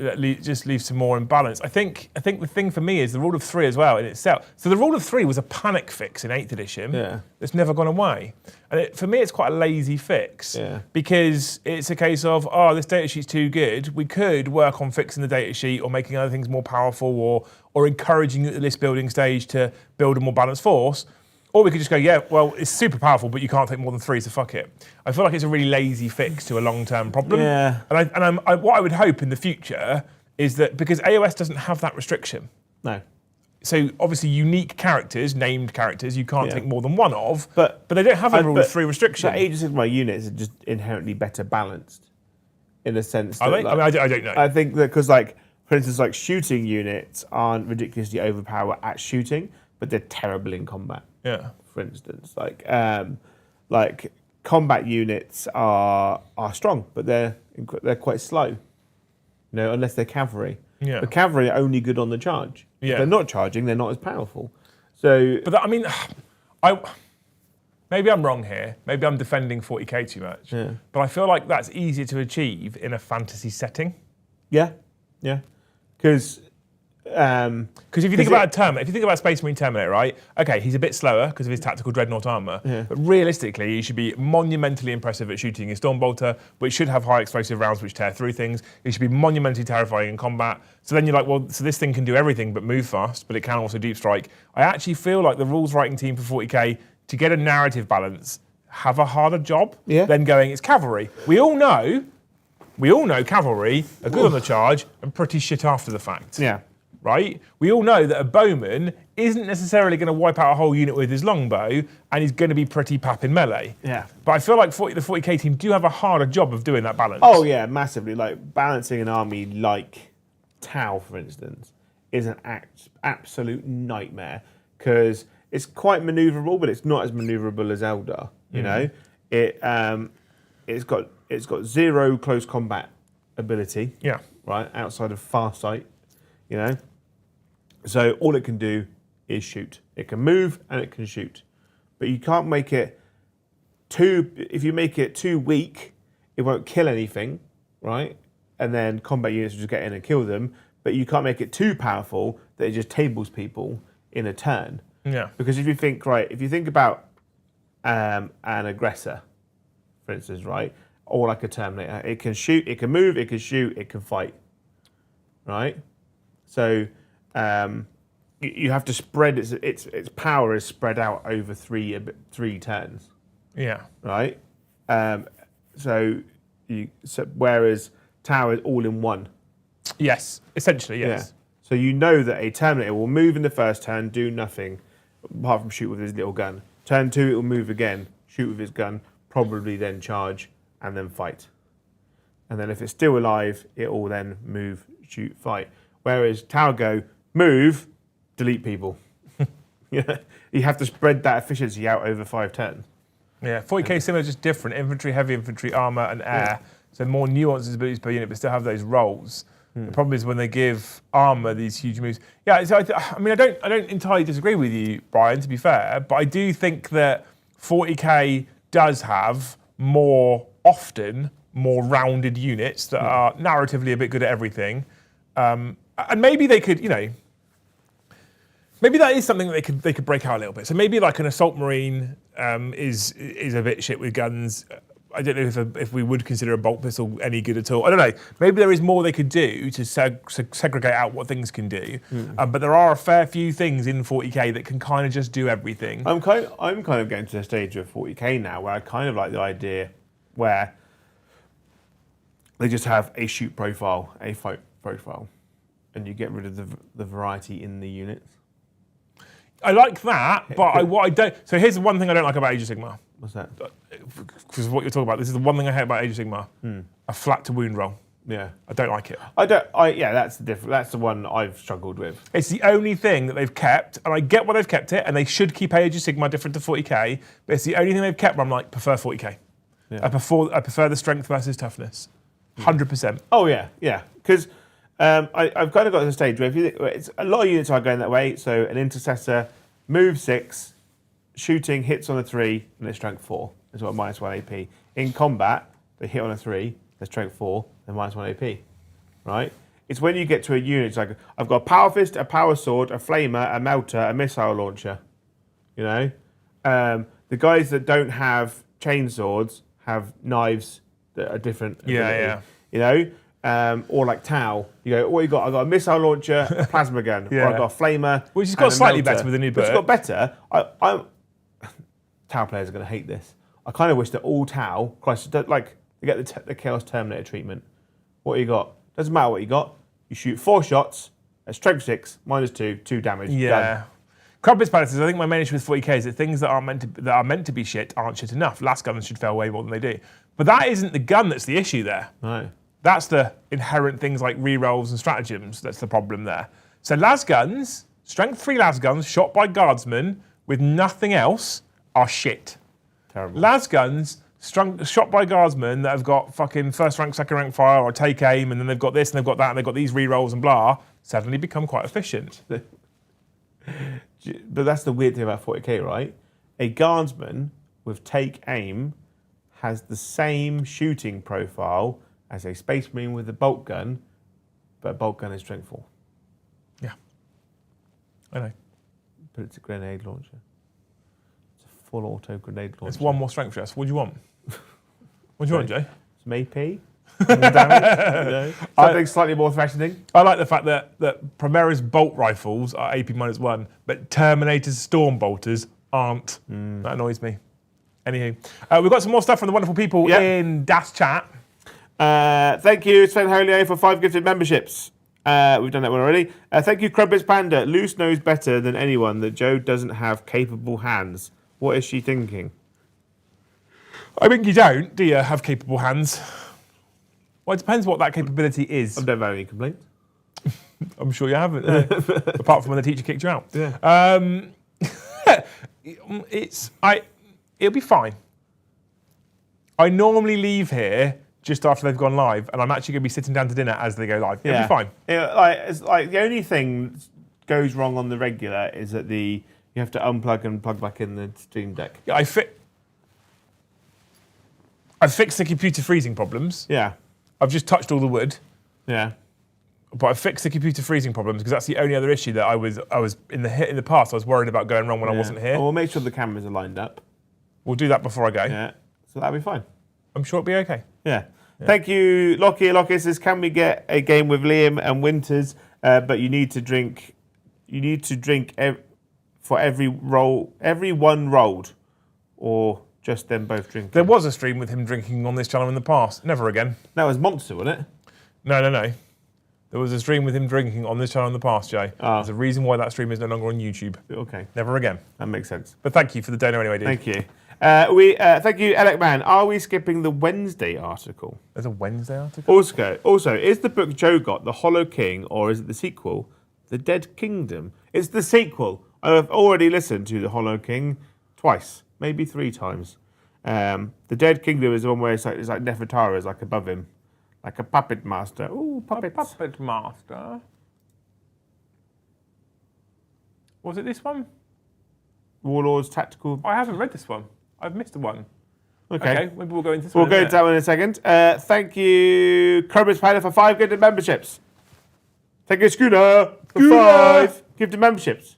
some more imbalance. I think the thing for me is the rule of 3 as well in itself. So the rule of 3 was a panic fix in 8th edition. Yeah. That's never gone away. And for me, it's quite a lazy fix. Yeah. Because it's a case of, this data sheet's too good. We could work on fixing the data sheet or making other things more powerful or encouraging you at the list building stage to build a more balanced force. Or we could just go, it's super powerful, but you can't take more than 3, so fuck it. I feel like it's a really lazy fix to a long-term problem. Yeah. And what I would hope in the future is that, because AoS doesn't have that restriction. No. So obviously unique characters, named characters, you can't Yeah. take more than 1 of, But they don't have a rule of 3 restriction. But Age of Sigmar units are just inherently better balanced, in a sense. Are that, they? I don't know. I think that because, for instance, shooting units aren't ridiculously overpowered at shooting, but they're terrible in combat. Yeah. For instance, combat units are strong, but they're quite slow. Unless they're cavalry. Yeah. The cavalry are only good on the charge. Yeah. If they're not charging, they're not as powerful. So, But maybe I'm wrong here. Maybe I'm defending 40k too much. Yeah. But I feel like that's easier to achieve in a fantasy setting. yeah, because. Because if you think about if you think about Space Marine Terminator, right? Okay, he's a bit slower because of his tactical dreadnought armor, but realistically, he should be monumentally impressive at shooting his Stormbolter, which should have high explosive rounds which tear through things. He should be monumentally terrifying in combat. So then you're like, well, so this thing can do everything but move fast, but it can also deep strike. I actually feel like the rules writing team for 40k, to get a narrative balance, have a harder job than going, it's cavalry. We all know cavalry are good on the charge and pretty shit after the fact. Yeah. Right? We all know that a bowman isn't necessarily going to wipe out a whole unit with his longbow, and he's going to be pretty pap in melee. Yeah. But I feel like the 40k team do have a harder job of doing that balance. Oh yeah, massively. Like balancing an army like Tau, for instance, is an absolute nightmare because it's quite maneuverable, but it's not as maneuverable as Eldar. You know, it's got 0 close combat ability. Yeah. Right outside of Farsight. So all it can do is shoot. It can move and it can shoot, but you can't make it if you make it too weak, it won't kill anything, right? And then combat units will just get in and kill them. But you can't make it too powerful that it just tables people in a turn. Yeah. Because if you think about an aggressor, for instance, right, or like a Terminator, it can shoot, it can move, it can shoot, it can fight, right? So you have to spread its power is spread out over three turns. Yeah. Right. Whereas Tower is all in one. Yes. Essentially, yes. Yeah. So you know that a Terminator will move in the first turn, do nothing apart from shoot with his little gun. Turn 2, it will move again, shoot with his gun, probably then charge and then fight. And then if it's still alive, it will then move, shoot, fight. Whereas Tower go, move, delete people. You have to spread that efficiency out over 5 turns. Yeah, 40k similar, just different. Infantry, heavy infantry, armour and air. So more nuances abilities per unit, but still have those roles. The problem is when they give armour these huge moves. Yeah, so I don't entirely disagree with you, Brian, to be fair, but I do think that 40k does have more rounded units that are narratively a bit good at everything. And maybe they could, maybe that is something that they could break out a little bit. So maybe like an assault marine is a bit shit with guns. I don't know if we would consider a bolt pistol any good at all. I don't know. Maybe there is more they could do to segregate out what things can do. But there are a fair few things in 40k that can kind of just do everything. I'm kind of getting to the stage of 40k now where I kind of like the idea where they just have a shoot profile, a fight profile, and you get rid of the variety in the units. I like that, but what I don't. So here's the one thing I don't like about Age of Sigmar. What's that? Because of what you're talking about. This is the one thing I hate about Age of Sigmar. A flat to wound roll. Yeah, I don't like it. Yeah, that's That's the one I've struggled with. It's the only thing that they've kept, and I get why they've kept it, and they should keep Age of Sigmar different to 40k. But it's the only thing they've kept where I'm like, prefer 40k. Yeah. I prefer the strength versus toughness. 100%. Oh yeah, because I've kind of got to the stage where it's a lot of units are going that way. So an intercessor, move 6, shooting hits on a 3, and it's strength 4. It's what -1 AP. In combat, they hit on a 3, they're strength 4, they're -1 AP. Right? It's when you get to a unit, it's like I've got a power fist, a power sword, a flamer, a melter, a missile launcher. You know, the guys that don't have chainswords have knives that are different. Yeah. You know, or like Tau. You go, what you got? I got a missile launcher, a plasma gun, or I got a flamer, which has got slightly better with the new book. It's got better. Tau players are going to hate this. I kind of wish that all Tau, like they get the Chaos Terminator treatment. What you got? Doesn't matter what you got. You shoot 4 shots at strength 6, -2, 2 damage. Yeah. Done. Crumpets balances. I think my main issue with 40k is that things that are meant to be shit aren't shit enough. Last guns should fail way more than they do. But that isn't the gun that's the issue there. No. That's the inherent things like rerolls and stratagems that's the problem there. So las guns, strength 3 las guns shot by guardsmen with nothing else are shit. Terrible. Las guns shot by guardsmen that have got fucking first rank, second rank fire or take aim, and then they've got this and they've got that and they've got these rerolls and blah, suddenly become quite efficient. But that's the weird thing about 40k, right? A guardsman with take aim has the same shooting profile as a space marine with a bolt gun, but a bolt gun is strength 4. Yeah. I know. But it's a grenade launcher. It's a full auto grenade launcher. It's one more strength chest. What do you want? What do you want, Jay? Some AP. More damage. You know? Something slightly more threatening. I like the fact that Primera's bolt rifles are AP -1, but Terminator's storm bolters aren't. That annoys me. Anywho, we've got some more stuff from the wonderful people in Das Chat. Thank you, Sven Holier, for 5 gifted memberships. We've done that one already. Thank you, Crumpets Panda. Luce knows better than anyone that Joe doesn't have capable hands. What is she thinking? I think you don't, do you, have capable hands? Well, it depends what that capability is. I've never had any complaints. I'm sure you haven't, apart from when the teacher kicked you out. Yeah. It'll be fine. I normally leave here just after they've gone live, and I'm actually going to be sitting down to dinner as they go live. It'll be fine. It's like the only thing that goes wrong on the regular is that you have to unplug and plug back in the Stream Deck. Yeah, I've fixed the computer freezing problems. Yeah. I've just touched all the wood. Yeah. But I fixed the computer freezing problems because that's the only other issue that I was in the past. I was worried about going wrong when I wasn't here. Well, we'll make sure the cameras are lined up. We'll do that before I go. Yeah. So that'll be fine. I'm sure it'll be okay. Yeah. Thank you, Lockie. Lockie says, can we get a game with Liam and Winters? But you need to drink. You need to drink for every one rolled, or just them both drinking. There was a stream with him drinking on this channel in the past. Never again. That was Monster, wasn't it? No. There was a stream with him drinking on this channel in the past, Jay. There's a reason why that stream is no longer on YouTube. Okay. Never again. That makes sense. But thank you for the donor anyway, dude. Thank you. Thank you, Alec Man. Are we skipping the Wednesday article? There's a Wednesday article? Also, is the book Joe got the Hollow King, or is it the sequel, The Dead Kingdom? It's the sequel. I've already listened to the Hollow King twice, maybe 3 times. The Dead Kingdom is the one where it's like Nefertara is like above him, like a puppet master. Ooh, puppets. A puppet master. Was it this one? Warlords Tactical. I haven't read this one. I've missed one. Okay, maybe we'll go into this we'll one. go into that one in a second. Thank you, Crumpets Panda, for 5 gifted memberships. Thank you, Schooner, for 5 gifted memberships.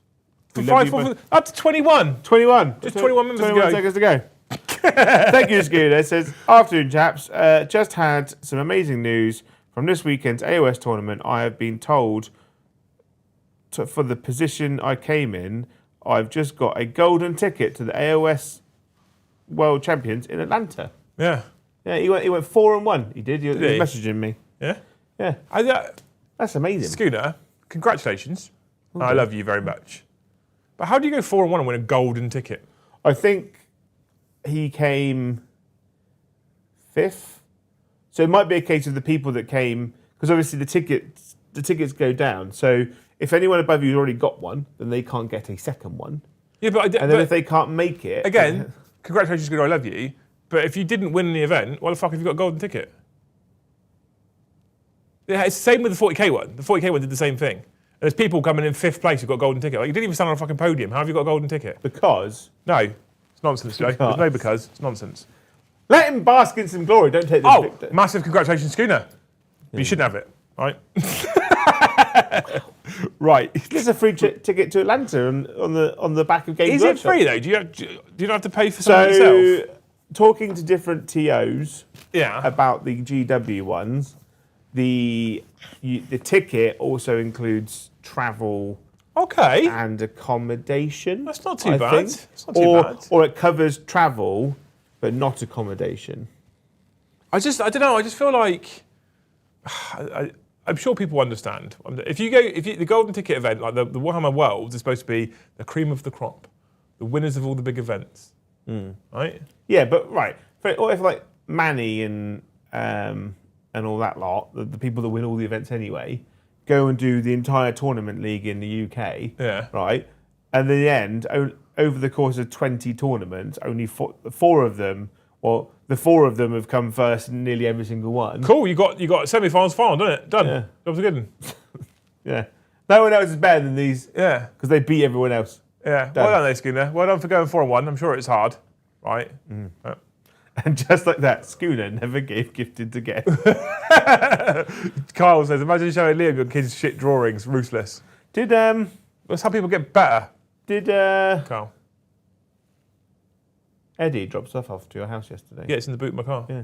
For 5, up to 21. 21. Just 21 members 21 to go. seconds to go. Thank you, Scooter. It says, afternoon, chaps. Just had some amazing news from this weekend's AoS tournament. I have been told for the position I came in, I've just got a golden ticket to the AoS World Champions in Atlanta. Yeah. Yeah, he went 4-1. He did. He was Did he? messaging me. Yeah. Yeah, that's amazing. Scooter, congratulations. I love you very much. But how do you go 4-1 and win a golden ticket? I think he came 5th. So it might be a case of the people that came, because obviously the tickets go down. So if anyone above you has already got one, then they can't get a second one. Yeah, but And then if they can't make it, again, congratulations, Scooter. I love you. But if you didn't win the event, why the fuck have you got a golden ticket? Yeah, it's the same with the 40k one. The 40k one did the same thing. And there's people coming in 5th place who've got a golden ticket. Like, you didn't even stand on a fucking podium. How have you got a golden ticket? because No, it's nonsense, Joe. There's no because. It's nonsense. let him bask in some glory. Don't take this. Oh, massive congratulations, Schooner. But you shouldn't have it, right? Right. There's a free ticket to Atlanta on the back of Games Is it Workshop. free though? Do you not have to pay for something yourself? So, talking to different TOs Yeah. about the GW ones, the ticket also includes travel Okay. and accommodation. That's not too I bad. think. It's not too bad. Or it covers travel but not accommodation. I don't know. I just feel like I'm sure people understand. The golden ticket event, like the Warhammer Worlds, is supposed to be the cream of the crop, the winners of all the big events, right? Yeah, but right. Or if like Manny and all that lot, the people that win all the events anyway, go and do the entire tournament league in the UK. Yeah. Right. And in the end, over the course of 20 tournaments, only four of them, well, the 4 of them have come first in nearly every single one. Cool. You got semi-finals, final, done it? Done. Yeah. Job's a good one. Yeah. No one else is better than these. Yeah. Because they beat everyone else. Yeah. Done. Well done, there, Schooner. Well done for going 4-1. I'm sure it's hard, right? And just like that, Schooner never gave gifted again. Kyle says, imagine showing Liam your kids' shit drawings, ruthless. That's how people get better. Kyle. Eddie drop stuff off to your house yesterday? Yeah, it's in the boot of my car. Yeah.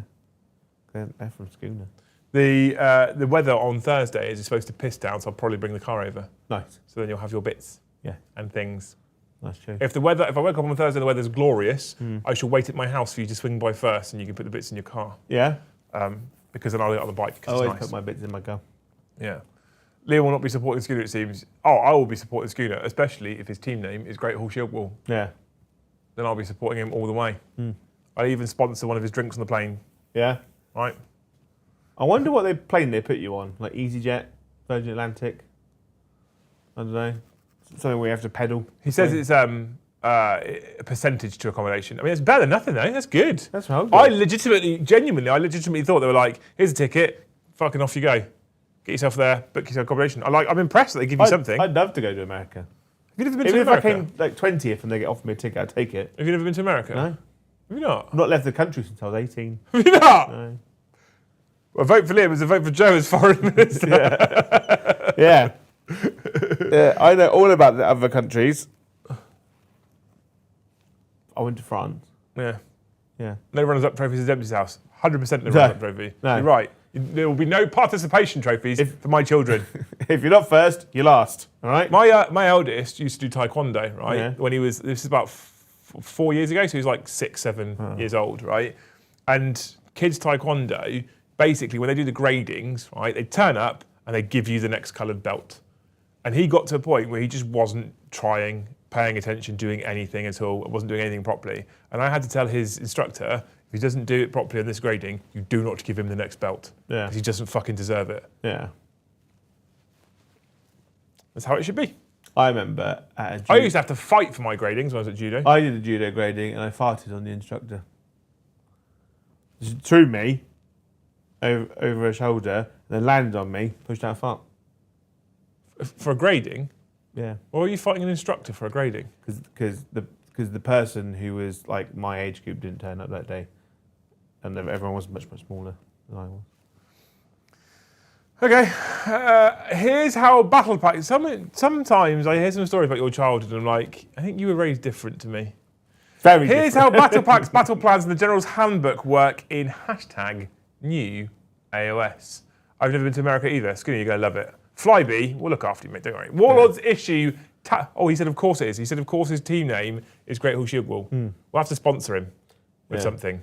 They're from Schooner. The weather on Thursday is supposed to piss down, so I'll probably bring the car over. Nice. So then you'll have your bits. Yeah. And things. That's true. If I wake up on Thursday and the weather's glorious, I shall wait at my house for you to swing by first, and you can put the bits in your car. Yeah? Because then I'll get on the bike. I Because always it's nice. put my bits in my car. Yeah. Liam will not be supporting Schooner, it seems. Oh, I will be supporting Schooner, especially if his team name is Great Hall Shield Wall. Yeah. Then I'll be supporting him all the way. I even sponsor one of his drinks on the plane. Yeah? Right. I wonder what plane they put you on. Like EasyJet, Virgin Atlantic. I don't know. Something where you have to pedal. He says it's a percentage to accommodation. I mean, it's better than nothing, though. That's good. That's what I legitimately thought they were like, here's a ticket, fucking off you go. Get yourself there, book yourself accommodation. I'm impressed that they give you something. I'd love to go to America. Have you never been Even to if America? I came like 20th and they get offered me a ticket, I'd take it. Have you never been to America? No. Have you not? I've not left the country since I was 18. Have you not? No. Well, a vote for Liam is a vote for Joe as foreign minister. Yeah. Yeah, I know all about the other countries. I went to France. Yeah. Yeah. No runners-up trophies at Dempsey's house. 100% no runners-up trophy. No. You're right. There will be no participation trophies for my children. If you're not first, you're last. All right? My eldest used to do taekwondo, right? Yeah. When this is about 4 years ago, so he was like 6, 7 years old, right? And kids taekwondo, basically when they do the gradings, right, they turn up and they give you the next coloured belt. And he got to a point where he just wasn't trying, paying attention, doing anything at all, wasn't doing anything properly. And I had to tell his instructor, if he doesn't do it properly on this grading, you do not give him the next belt. Yeah. Because he doesn't fucking deserve it. Yeah. That's how it should be. I remember at a judo. I used to have to fight for my gradings when I was at judo. I did a judo grading and I farted on the instructor. Just threw me over her shoulder and then landed on me, pushed out a fart. For a grading? Yeah. Why were you fighting an instructor for a grading? Because the person who was like my age group didn't turn up that day. And everyone was much, much smaller than I was. Okay, here's how battle practice. Sometimes I hear some stories about your childhood and I'm like, I think you were raised different to me. Very Here's different. how battle packs, battle plans, and the General's Handbook work in #new AoS. I've never been to America either. Skinny, you're going to love it. Flyby, we'll look after you, mate, don't worry. Warlords issue... he said of course it is. He said of course his team name is Great Hall Shield Wall. We'll have to sponsor him with something.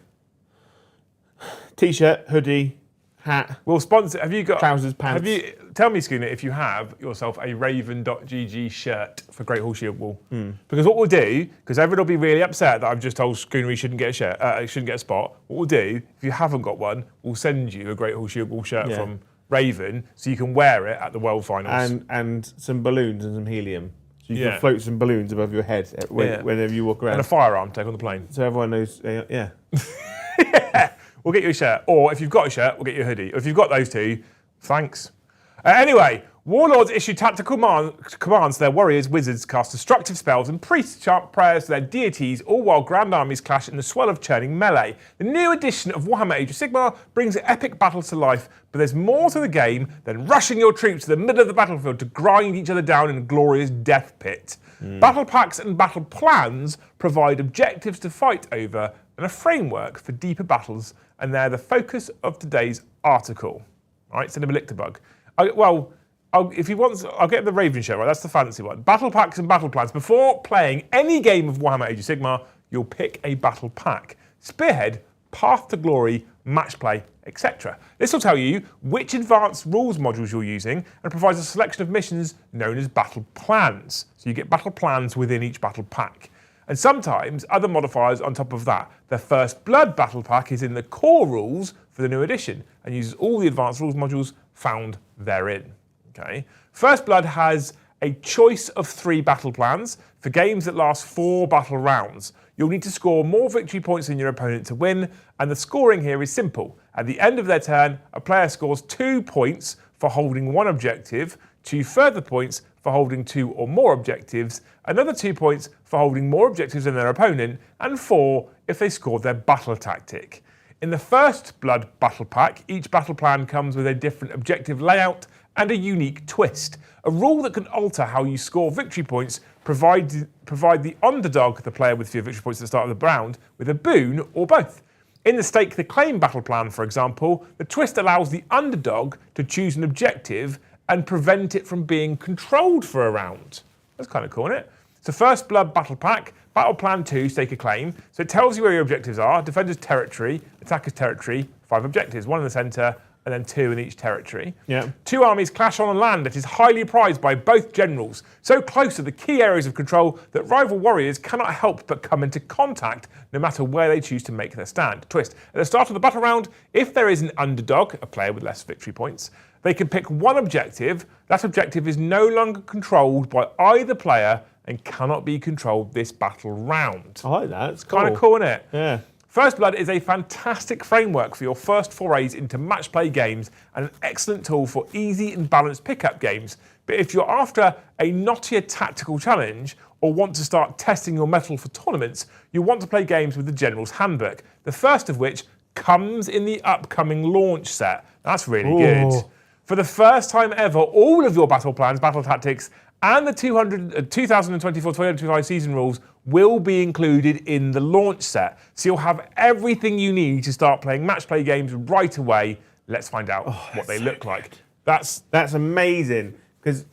T-shirt, hoodie, hat. We'll sponsor... Have you got... Trousers, pants. Tell me, Schooner, if you have yourself a Raven.gg shirt for Great Hall Shield Wall. Because what we'll do, because everyone will be really upset that I've just told Schooner he shouldn't get a shirt, shouldn't get a spot. What we'll do, if you haven't got one, we'll send you a Great Hall Shield Wall shirt from Raven, so you can wear it at the World Finals. And some balloons and some helium. So you can float some balloons above your head whenever you walk around. And a firearm to take on the plane. So everyone knows, yeah. We'll get you a shirt. Or if you've got a shirt, we'll get you a hoodie. Or if you've got those two, thanks. Anyway, Warlords issue tactical commands to their warriors, wizards, cast destructive spells, and priests chant prayers to their deities, all while grand armies clash in the swell of churning melee. The new edition of Warhammer Age of Sigmar brings epic battles to life, but there's more to the game than rushing your troops to the middle of the battlefield to grind each other down in a glorious death pit. Battle packs and battle plans provide objectives to fight over and a framework for deeper battles, and they're the focus of today's article. All right, send him a Lichterbug. If he wants, I'll get the Raven shirt, right? That's the fancy one. Battle packs and battle plans. Before playing any game of Warhammer Age of Sigmar, you'll pick a battle pack. Spearhead, Path to Glory, Match Play, etc. This will tell you which advanced rules modules you're using and provides a selection of missions known as battle plans. So you get battle plans within each battle pack. And sometimes other modifiers on top of that. The First Blood battle pack is in the core rules for the new edition and uses all the advanced rules modules found therein. Okay. First Blood has a choice of 3 battle plans for games that last 4 battle rounds. You'll need to score more victory points than your opponent to win, and the scoring here is simple. At the end of their turn, a player scores 2 points for holding 1 objective, 2 further points for holding 2 or more objectives, another 2 points for holding more objectives than their opponent, and 4 if they scored their battle tactic. In the First Blood battle pack, each battle plan comes with a different objective layout and a unique twist. A rule that can alter how you score victory points, provide the underdog, the player with fewer victory points at the start of the round, with a boon or both. In the Stake the Claim battle plan, for example, the twist allows the underdog to choose an objective and prevent it from being controlled for a round. That's kind of cool, isn't it? So First Blood battle pack, battle plan 2, Stake a Claim. So it tells you where your objectives are: defender's territory, attacker's territory, 5 objectives, 1 in the centre, and then 2 in each territory. Yeah. 2 armies clash on land that is highly prized by both generals, so close to the key areas of control that rival warriors cannot help but come into contact no matter where they choose to make their stand. Twist. At the start of the battle round, if there is an underdog, a player with less victory points, they can pick 1 objective. That objective is no longer controlled by either player and cannot be controlled this battle round. I like that. It's cool. Kind of cool, isn't it? Yeah. First Blood is a fantastic framework for your first forays into match play games and an excellent tool for easy and balanced pickup games. But if you're after a knottier tactical challenge or want to start testing your mettle for tournaments, you'll want to play games with the General's Handbook, the first of which comes in the upcoming launch set. That's really good. For the first time ever, all of your battle plans, battle tactics, and the 2024-2025 season rules will be included in the launch set. So you'll have everything you need to start playing match play games right away. Let's find out what they look like. That's amazing, because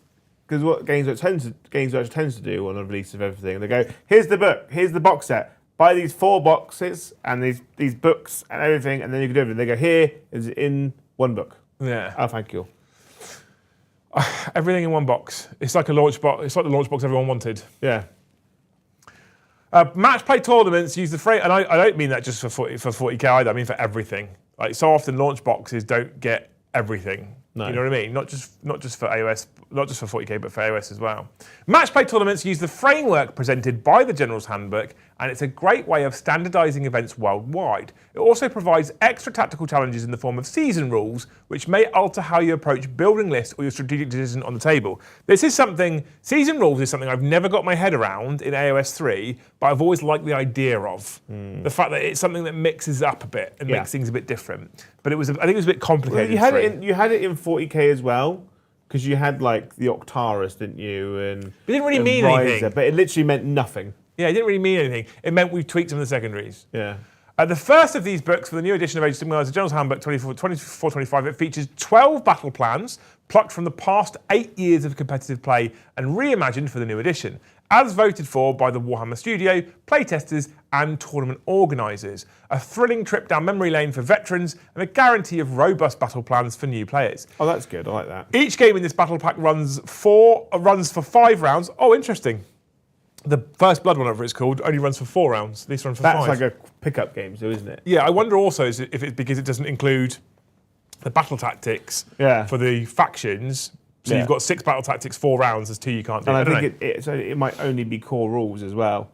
what Games Workshop tends to do on the release of everything, they go, here's the book, here's the box set, buy these 4 boxes and these books and everything, and then you can do everything. They go, here is in 1 book. Yeah. Oh, thank you. Everything in 1 box. It's like a launch box. It's like the launch box everyone wanted. Yeah. Match play tournaments use the phrase, and I don't mean that just for 40k either. I mean for everything. Like, so often launch boxes don't get everything. No. You know what I mean? Not just for AoS, not just for 40k, but for AoS as well. Match play tournaments use the framework presented by the General's Handbook, and it's a great way of standardising events worldwide. It also provides extra tactical challenges in the form of season rules, which may alter how you approach building lists or your strategic decision on the table. Season rules is something I've never got my head around in AoS 3, but I've always liked the idea of. The fact that it's something that mixes up a bit and makes things a bit different. But I think it was a bit complicated. Well, you had it in 40k as well, because you had like the Octaris, didn't you? And it didn't really mean anything. But it literally meant nothing. Yeah, it didn't really mean anything. It meant we tweaked some of the secondaries. Yeah. The first of these books for the new edition of Age of Sigmar is the General's Handbook 24-25. It features 12 battle plans plucked from the past 8 years of competitive play and reimagined for the new edition, as voted for by the Warhammer studio, playtesters and tournament organisers. A thrilling trip down memory lane for veterans and a guarantee of robust battle plans for new players. Oh, that's good. I like that. Each game in this battle pack runs for 5 rounds. Oh, interesting. The First Blood, whatever it's called, only runs for 4 rounds. This runs for 5. That's like a pickup game, so isn't it? Yeah, I wonder also if it's because it doesn't include the battle tactics for the factions. So you've got 6 battle tactics, 4 rounds. There's 2 you can't do. And I think it might only be core rules as well.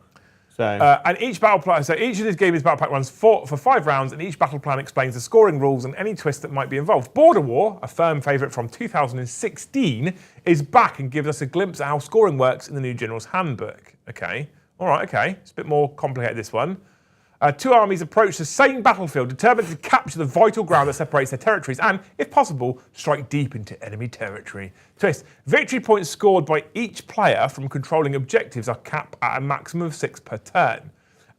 So and each battle plan. So each of these games battle pack runs for 5 rounds, and each battle plan explains the scoring rules and any twist that might be involved. Border War, a firm favourite from 2016, is back and gives us a glimpse at how scoring works in the new General's Handbook. Okay, all right, okay. It's a bit more complicated, this one. 2 armies approach the same battlefield, determined to capture the vital ground that separates their territories and, if possible, strike deep into enemy territory. Twist. Victory points scored by each player from controlling objectives are capped at a maximum of 6 per turn.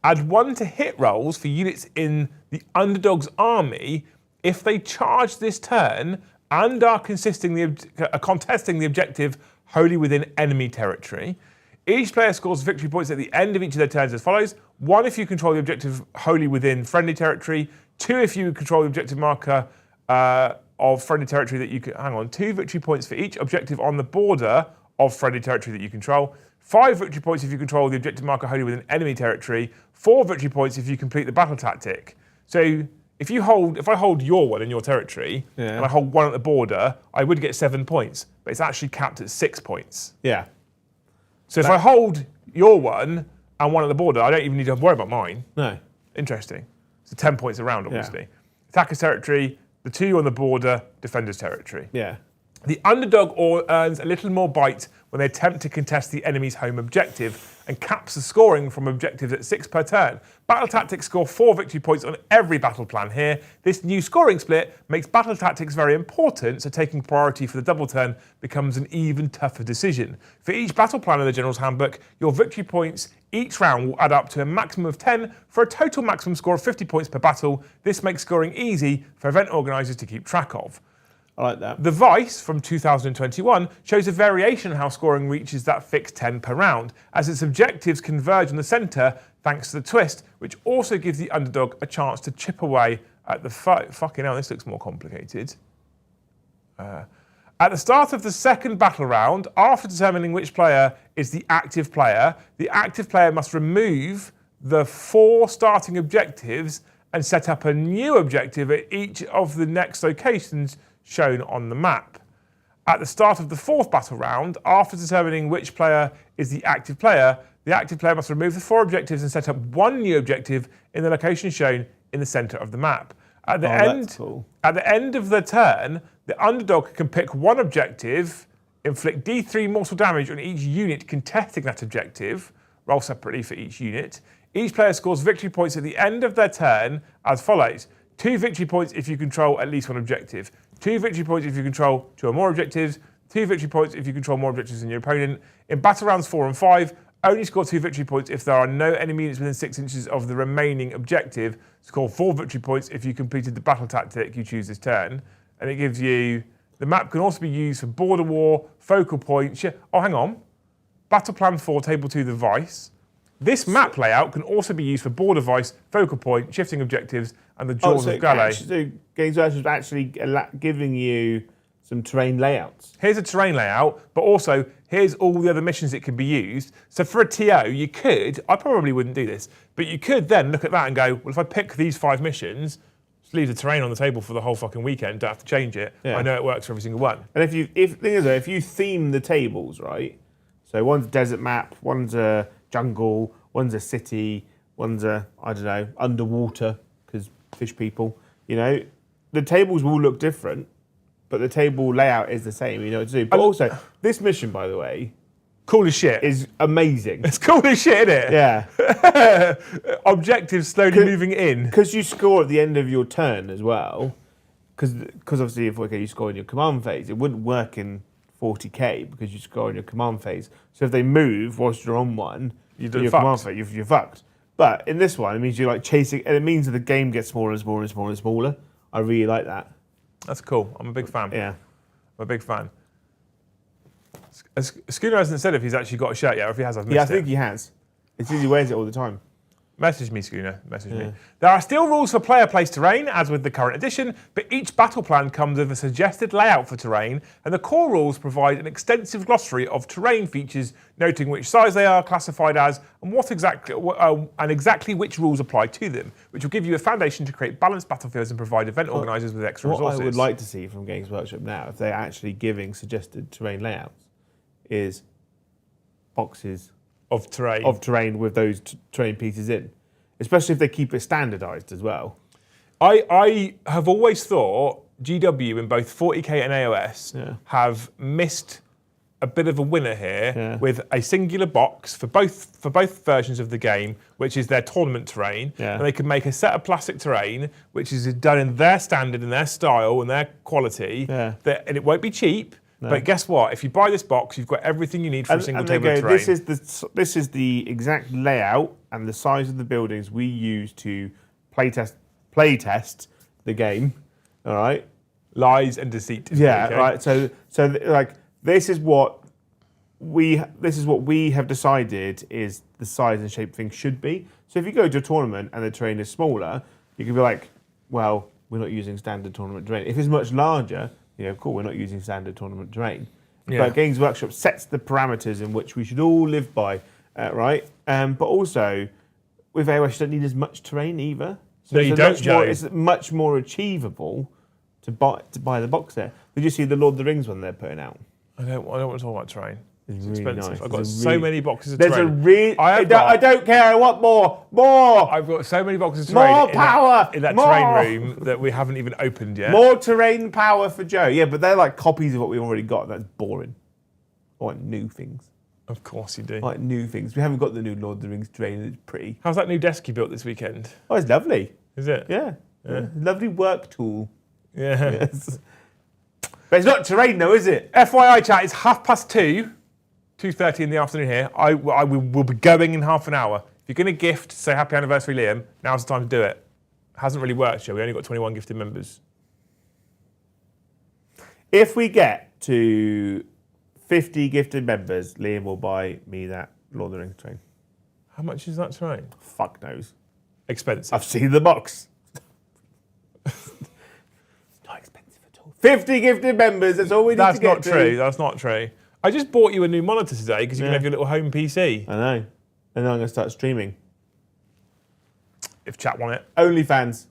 Add 1 to hit rolls for units in the underdog's army if they charge this turn and are contesting the objective wholly within enemy territory. Each player scores victory points at the end of each of their turns as follows. 1 if you control the objective wholly within friendly territory. 2 if you control the objective marker of friendly territory that you can... Hang on. 2 victory points for each objective on the border of friendly territory that you control. 5 victory points if you control the objective marker wholly within enemy territory. 4 victory points if you complete the battle tactic. So if I hold your one in your territory and I hold 1 at the border, I would get 7 points. But it's actually capped at 6 points. yeah. So if I hold your one and 1 at the border, I don't even need to worry about mine. No. Interesting. So 10 points around, obviously. Attacker's territory, the 2 on the border, defender's territory. Yeah. The underdog earns a little more bite when they attempt to contest the enemy's home objective and caps the scoring from objectives at 6 per turn. Battle tactics score 4 victory points on every battle plan here. This new scoring split makes battle tactics very important, so taking priority for the double turn becomes an even tougher decision. For each battle plan in the General's Handbook, your victory points each round will add up to a maximum of 10 for a total maximum score of 50 points per battle. This makes scoring easy for event organisers to keep track of. I like that. The Vice from 2021 shows a variation on how scoring reaches that fixed 10 per round, as its objectives converge on the centre thanks to the twist, which also gives the underdog a chance to chip away at the fucking hell, this looks more complicated. At the start of the second battle round, after determining which player is the active player must remove the 4 starting objectives and set up a new objective at each of the next locations shown on the map. At the start of the 4th battle round, after determining which player is the active player must remove the 4 objectives and set up 1 new objective in the location shown in the centre of the map. At the end of the turn, the underdog can pick 1 objective, inflict D3 mortal damage on each unit contesting that objective, roll separately for each unit. Each player scores victory points at the end of their turn as follows. 2 victory points if you control at least 1 objective. 2 victory points if you control 2 or more objectives. 2 victory points if you control more objectives than your opponent. In battle rounds 4 and 5, only score 2 victory points if there are no enemy units within 6 inches of the remaining objective. Score 4 victory points if you completed the battle tactic you choose this turn. And it gives you... The map can also be used for Border War, Focal Point... Oh, hang on. Battle Plan 4, Table 2, the Vice. This map layout can also be used for Border Vice, Focal Point, Shifting Objectives, and the Jaws of Gallet. So Games Workshop is actually giving you some terrain layouts. Here's a terrain layout, but also here's all the other missions it can be used. So for a TO, you could, I probably wouldn't do this, but you could then look at that and go, well, if I pick these 5 missions, just leave the terrain on the table for the whole fucking weekend, don't have to change it. Yeah. I know it works for every single one. And if you theme the tables, right? So one's a desert map, one's a jungle, one's a city, one's a, I don't know, underwater, because fish people, you know, the tables will look different, but the table layout is the same, you know what to do. But also, this mission, by the way, cool as shit. Is amazing. It's cool as shit, isn't it? Yeah. Objectives slowly moving in. Because you score at the end of your turn as well, because obviously if you score in your command phase, it wouldn't work in 40k because you score in your command phase. So if they move whilst you're on one, You're your command phase, you're fucked. But in this one, it means you're like chasing, and it means that the game gets smaller and smaller and smaller and smaller. I really like that. That's cool. I'm a big fan. Yeah. I'm a big fan. Schooner hasn't said if he's actually got a shirt yet, or if he has, I've missed Yeah, I it. think he has. It's he wears it all the time. Message me, Schooner. Message me. There are still rules for player-placed terrain, as with the current edition, but each battle plan comes with a suggested layout for terrain, and the core rules provide an extensive glossary of terrain features, noting which size they are classified as, and exactly which rules apply to them, which will give you a foundation to create balanced battlefields and provide event organisers with extra resources. What I would like to see from Games Workshop now, if they're actually giving suggested terrain layouts, is boxes of terrain with those terrain pieces in, especially if they keep it standardized as well. I have always thought GW in both 40k and AoS have missed a bit of a winner here with a singular box for both versions of the game, which is their tournament terrain, and they can make a set of plastic terrain which is done in their standard and their style and their quality, and it won't be cheap. No. But guess what? If you buy this box, you've got everything you need for a single table of terrain. This is the exact layout and the size of the buildings we use to playtest the game. All right. Lies and deceit. Yeah. Right. So like this is what we have decided is the size and shape things should be. So if you go to a tournament and the terrain is smaller, you can be like, well, we're not using standard tournament terrain. If it's much larger, cool, we're not using standard tournament terrain. But Games Workshop sets the parameters in which we should all live by, right? But also, with AoS, you don't need as much terrain either. So no, you don't, Joe. It's much more achievable to buy the box set. Did you see the Lord of the Rings one they're putting out? I don't want to talk about terrain. It's really expensive. nice. I've got so many boxes of terrain. I don't care. I want more. I've got so many boxes of terrain. More power. In that terrain room that we haven't even opened yet. More terrain power for Joe. Yeah, but they're like copies of what we've already got. That's boring. I want new things. Of course you do. I like new things. We haven't got the new Lord of the Rings terrain. It's pretty. How's that new desk you built this weekend? Oh, it's lovely. Is it? Yeah. Lovely work tool. Yeah. Yes. But it's not terrain though, is it? FYI chat, it's 2:30 in the afternoon here. I will be going in half an hour. If you're going to gift, say happy anniversary Liam, now's the time to do it. Hasn't really worked, Joe. We only got 21 gifted members. If we get to 50 gifted members, Liam will buy me that Lord of the Rings terrain. How much is that terrain? Fuck knows. Expensive. I've seen the box. It's not expensive at all. 50 gifted members, that's all we need to get to. That's not true. I just bought you a new monitor today because you can have your little home PC. I know. And then I'm going to start streaming. If chat want it. OnlyFans.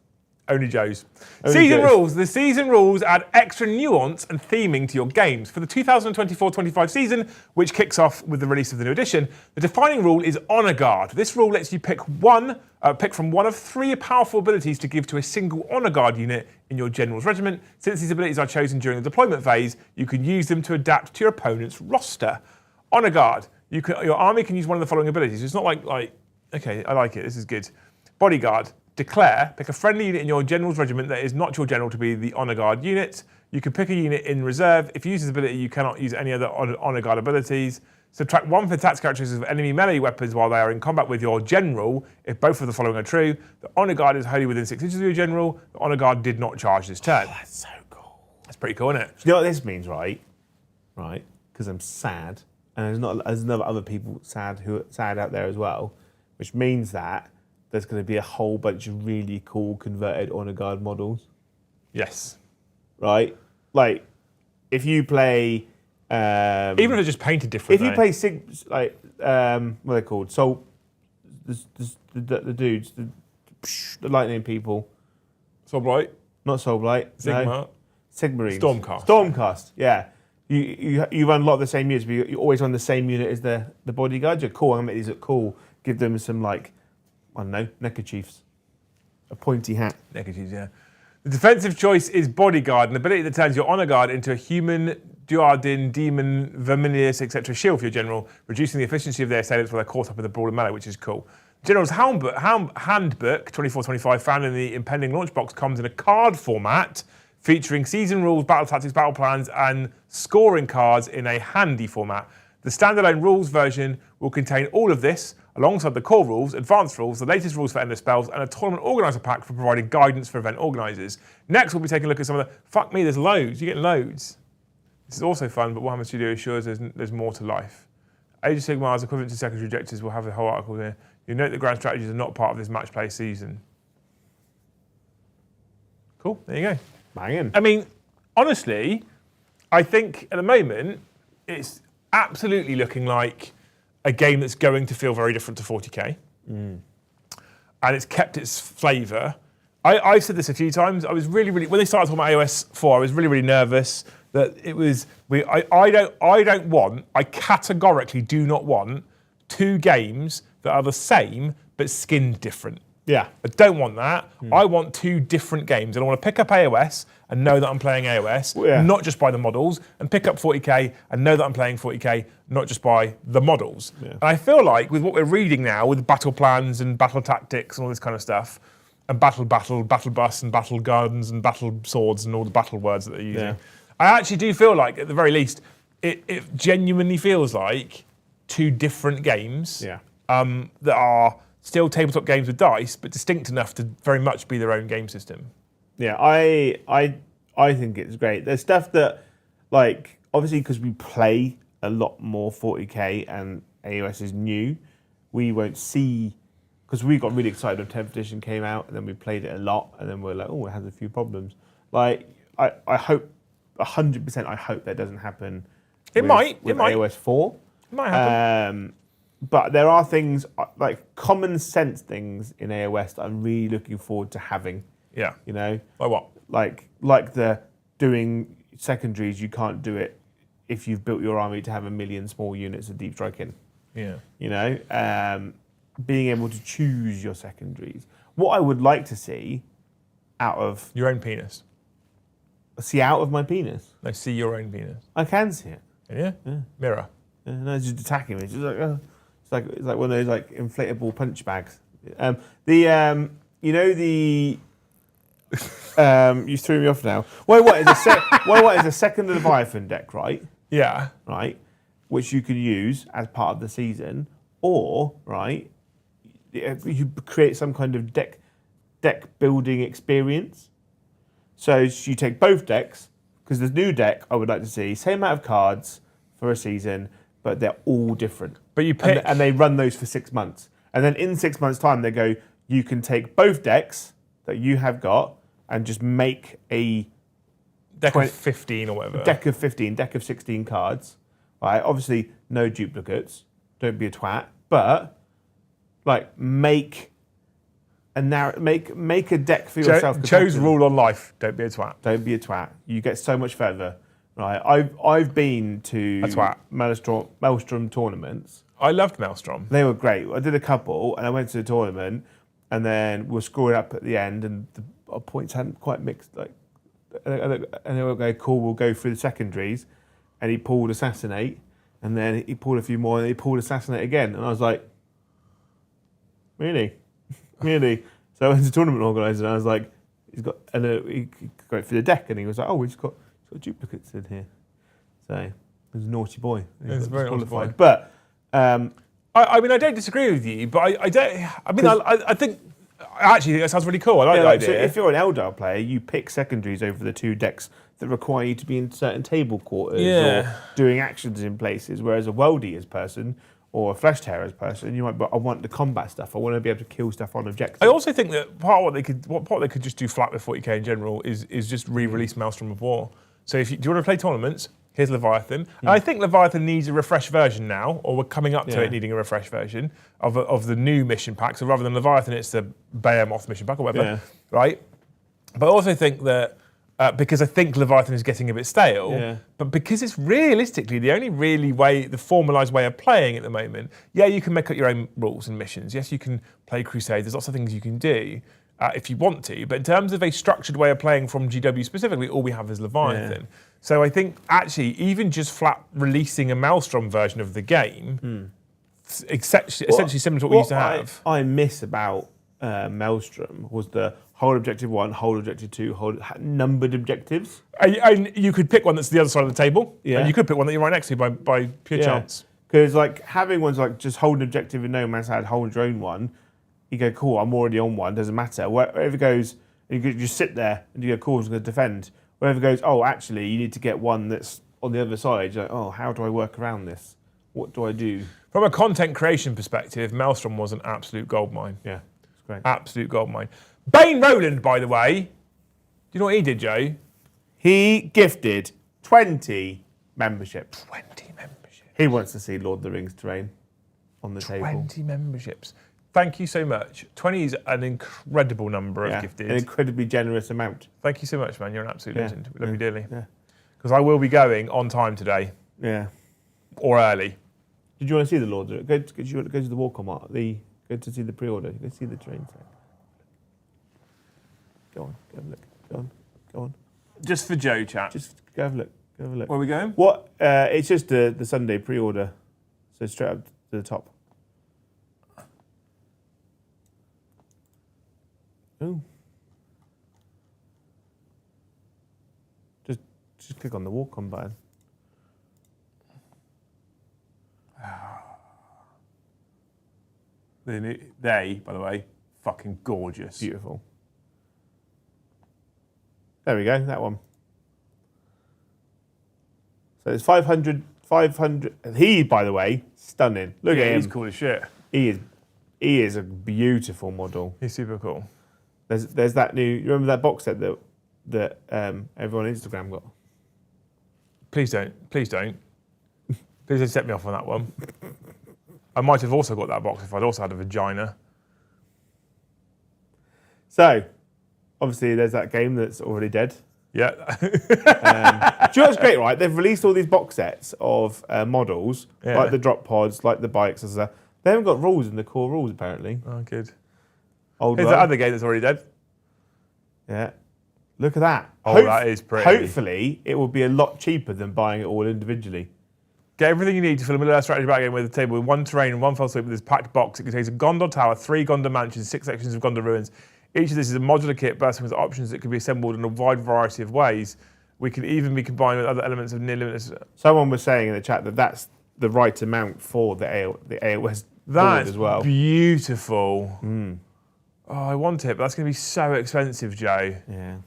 Only Joe's. Only Joe's. Rules. The season rules add extra nuance and theming to your games. For the 2024-25 season, which kicks off with the release of the new edition, the defining rule is Honor Guard. This rule lets you pick from one of 3 powerful abilities to give to a single Honor Guard unit in your General's regiment. Since these abilities are chosen during the deployment phase, you can use them to adapt to your opponent's roster. Honor Guard. Your army can use one of the following abilities. It's not like, okay, I like it. This is good. Bodyguard. Declare, pick a friendly unit in your General's regiment that is not your General to be the Honor Guard unit. You can pick a unit in reserve. If you use this ability, you cannot use any other Honor Guard abilities. Subtract 1 for attack characteristics of enemy melee weapons while they are in combat with your General, if both of the following are true. The Honor Guard is wholly within 6 inches of your General. The Honor Guard did not charge this turn. Oh, that's so cool. That's pretty cool, isn't it? Do you know what this means, right? Right? Because I'm sad, and there's other people sad who are sad out there as well, which means that there's going to be a whole bunch of really cool converted Honor Guard models. Yes. Right? Like, if you play... even if they're just painted differently. If you play what are they called? The dudes, the lightning people. Soulblight? Not Soulblight. Sigma? No. Sigmarines. Stormcast. Stormcast, yeah. You run a lot of the same units, but you always run the same unit as the bodyguard. You're cool. I'm going to make these look cool. Give them some, I don't know, neckerchiefs. A pointy hat. Neckerchiefs, yeah. The defensive choice is Bodyguard, an ability that turns your Honor Guard into a human, Duardin, demon, verminius, etc. shield for your General, reducing the efficiency of their assailants while they're caught up in the brawl and melee, which is cool. General's handbook 24-25, found in the impending launch box, comes in a card format featuring season rules, battle tactics, battle plans, and scoring cards in a handy format. The standalone rules version will contain all of this, alongside the core rules, advanced rules, the latest rules for endless spells, and a tournament organizer pack for providing guidance for event organisers. Next, we'll be taking a look at some of the... Fuck me, there's loads. You get loads. This is also fun, but Warhammer Studio assures there's more to life. Age of Sigmar's equivalent to secondary objectives will have the whole article there. You note that grand strategies are not part of this match play season. Cool, there you go. Banging. I mean, honestly, I think at the moment, it's absolutely looking like a game that's going to feel very different to 40k. And it's kept its flavour. I've said this a few times. I was really, when they started talking about AoS 4, I was really, really nervous that it was. I categorically do not want two games that are the same but skinned different. Yeah. I don't want that. I want two different games. And I want to pick up AoS and know that I'm playing AoS, not just by the models, and pick up 40k and know that I'm playing 40k, not just by the models. Yeah. And I feel like with what we're reading now, with battle plans and battle tactics and all this kind of stuff, and battle bus and battle gardens and battle swords and all the battle words that they're using, I actually do feel like, at the very least, it genuinely feels like two different games that are still tabletop games with dice, but distinct enough to very much be their own game system. Yeah, I think it's great. There's stuff that, like, obviously because we play a lot more 40k and AoS is new, we won't see, because we got really excited when 10th edition came out, and then we played it a lot, and then we're like, oh, it has a few problems. Like, I hope, 100% I hope that doesn't happen with AoS 4. It might happen. But there are things, like common sense things in AoS that I'm really looking forward to having. Yeah. You know? Like what? Like the doing secondaries, you can't do it if you've built your army to have 1 million small units of deep striking. Yeah. You know? Being able to choose your secondaries. What I would like to see out of... Your own penis. See out of my penis? No, see your own penis. I can see it. Yeah? Mirror. No, it's just attacking me. It's just like... It's like one of those like inflatable punch bags. You threw me off now. What is a second Leviathan deck, right? Yeah. Right, which you could use as part of the season, or right, you create some kind of deck building experience. So you take both decks, because the new deck I would like to see same amount of cards for a season, but they're all different. But you pick... And they run those for 6 months. And then in 6 months' time, they go, you can take both decks that you have got and just make a... Deck of 15 or whatever. Deck of 15, deck of 16 cards. Right? Obviously, no duplicates. Don't be a twat. But, like, make a deck for yourself. Cho's rule on life, don't be a twat. Don't be a twat. You get so much further. Right? I've been to Maelstrom tournaments. I loved Maelstrom. They were great. I did a couple, and I went to the tournament, and then we were scoring up at the end, and our points hadn't quite mixed. Like, and they were going, cool, we'll go through the secondaries, and he pulled Assassinate, and then he pulled a few more, and he pulled Assassinate again, and I was like, really? Really? So I went to the tournament organizer, and I was like, he got through the deck, and he was like, oh, he's got duplicates in here. So he was a naughty boy. He's very naughty boy. But I mean, I don't disagree with you, but I don't. I mean, I think actually that sounds really cool. I like the idea. So if you're an Eldar player, you pick secondaries over the two decks that require you to be in certain table quarters or doing actions in places. Whereas a World-Eaters person or a Flesh Tearers person, you might. But I want the combat stuff. I want to be able to kill stuff on objectives. I also think that part of what they could just do flat with 40k in general is just re-release Maelstrom of War. So do you want to play tournaments? Here's Leviathan. And I think Leviathan needs a refresh version now, or we're coming up to it needing a refresh version of the new mission pack. So rather than Leviathan, it's the Behemoth mission pack or whatever, right? But I also think that, because I think Leviathan is getting a bit stale, but because it's realistically the only the formalised way of playing at the moment, you can make up your own rules and missions. Yes, you can play Crusade. There's lots of things you can do. If you want to, but in terms of a structured way of playing from GW specifically, all we have is Leviathan. Yeah. So I think actually even just flat releasing a Maelstrom version of the game, essentially similar to what we used to have. I miss about Maelstrom was the whole objective 1, whole objective 2, numbered objectives. And you could pick one that's the other side of the table, and you could pick one that you're right next to by pure chance. Because like having ones like just hold an objective in no man's land, hold your own one. You go, cool, I'm already on one, doesn't matter. Wherever it goes, you could just sit there and you go, cool, I'm going to defend. Wherever it goes, oh, actually, you need to get one that's on the other side. You're like, oh, how do I work around this? What do I do? From a content creation perspective, Maelstrom was an absolute goldmine. Yeah, it's great. Absolute goldmine. Bane Rowland, by the way, do you know what he did, Joe? He gifted 20 memberships. 20 memberships. He wants to see Lord of the Rings terrain on the table. 20 memberships. Thank you so much. 20 is an incredible number of gifted. An incredibly generous amount. Thank you so much, man. You're an absolute legend. We love you dearly. Yeah. Because I will be going on time today. Yeah. Or early. Did you want to see the Lord? Go to the walk on Go to see the pre-order. Go see the terrain set. Go on, go have a look. Go on. Just for Joe, chat. Just go have a look. Where are we going? What? It's just the Sunday pre-order. So straight up to the top. Oh. Just click on the walk on button. They, by the way, fucking gorgeous. Beautiful. There we go, that one. So it's 500. He, by the way, stunning. Look at him. He's cool as shit. He is a beautiful model. He's super cool. There's that new. You remember that box set that everyone on Instagram got? Please don't. Please don't. Please don't set me off on that one. I might have also got that box if I'd also had a vagina. So, obviously, there's that game that's already dead. Yeah. Do you know what's great, right? They've released all these box sets of models, like the drop pods, like the bikes and stuff. They haven't got rules in the core rules, apparently. Oh, good. Old Here's that other game that's already dead. Yeah. Look at that. Oh, that is pretty. Hopefully, it will be a lot cheaper than buying it all individually. Get everything you need to fill a middle-earth strategy back game with a table with one terrain and one fell swoop with this packed box. It contains a Gondor tower, 3 Gondor mansions, 6 sections of Gondor ruins. Each of this is a modular kit bursting with options that can be assembled in a wide variety of ways. We can even be combined with other elements of near-limitless. Someone was saying in the chat that that's the right amount for the AoS board as well. That's beautiful. Oh, I want it, but that's going to be so expensive, Joe. Yeah.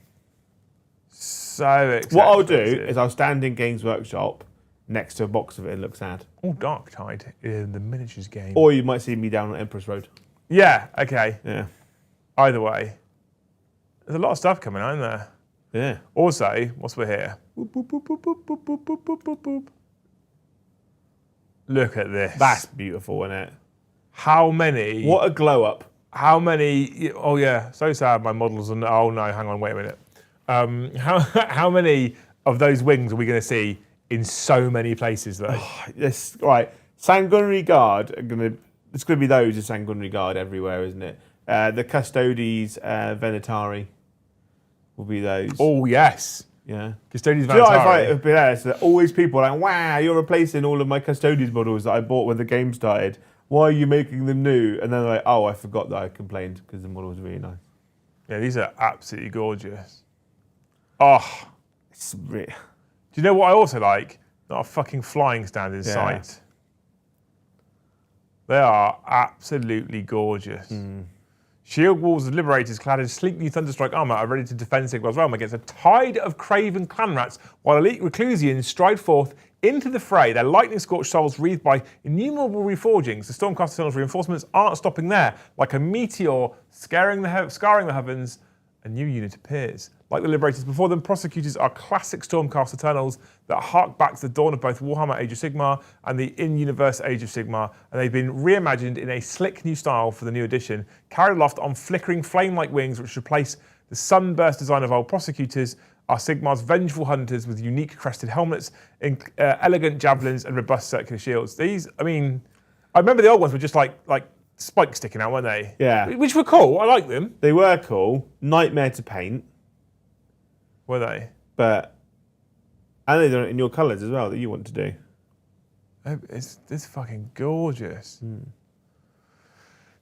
So expensive. What I'll do is I'll stand in Games Workshop next to a box of it and look sad. Oh, Dark Tide in the miniatures game. Or you might see me down on Empress Road. Yeah, okay. Yeah. Either way. There's a lot of stuff coming out, isn't there? Yeah. Also, whilst we're here, boop, boop, boop, boop, boop, boop, boop, boop, boop, boop, boop. Look at this. That's beautiful, isn't it? How many? What a glow up. How many? Oh yeah, so sad. My models and oh no, hang on, wait a minute. How many of those wings are we going to see in so many places though? Oh, this right. Sanguinary Guard are gonna. It's gonna be those of Sanguinary Guard everywhere, isn't it? The Custodes, Venatari will be those. Oh yes. Yeah. Custodes Do you know what I Valentari. find hilarious? That always people are like, wow, you're replacing all of my Custodes models that I bought when the game started. Why are you making them new? And then they're like, oh, I forgot that I complained because the model was really nice. Yeah, these are absolutely gorgeous. Oh, It's really... do you know what I also like? Not a fucking flying stand in sight. They are absolutely gorgeous. Shield walls of liberators clad in sleek new Thunderstrike armour are ready to defend Sigmar's realm against a tide of craven clan rats, while elite Reclusians stride forth into the fray, their lightning-scorched souls wreathed by innumerable reforgings. The Stormcast Tunnel's reinforcements aren't stopping there. Like a meteor scarring the heavens, a new unit appears. Like the Liberators before them, Prosecutors are classic Stormcast Eternals that hark back to the dawn of both Warhammer Age of Sigmar and the in-universe Age of Sigmar, and they've been reimagined in a slick new style for the new edition, carried aloft on flickering flame-like wings which replace the sunburst design of old Prosecutors, are Sigmar's vengeful hunters with unique crested helmets, elegant javelins, and robust circular shields. These, I mean, I remember the old ones were just like spikes sticking out, weren't they? Yeah. Which were cool, I like them. They were cool. Nightmare to paint. Were they? But, and they're in your colours as well that you want to do. It's fucking gorgeous.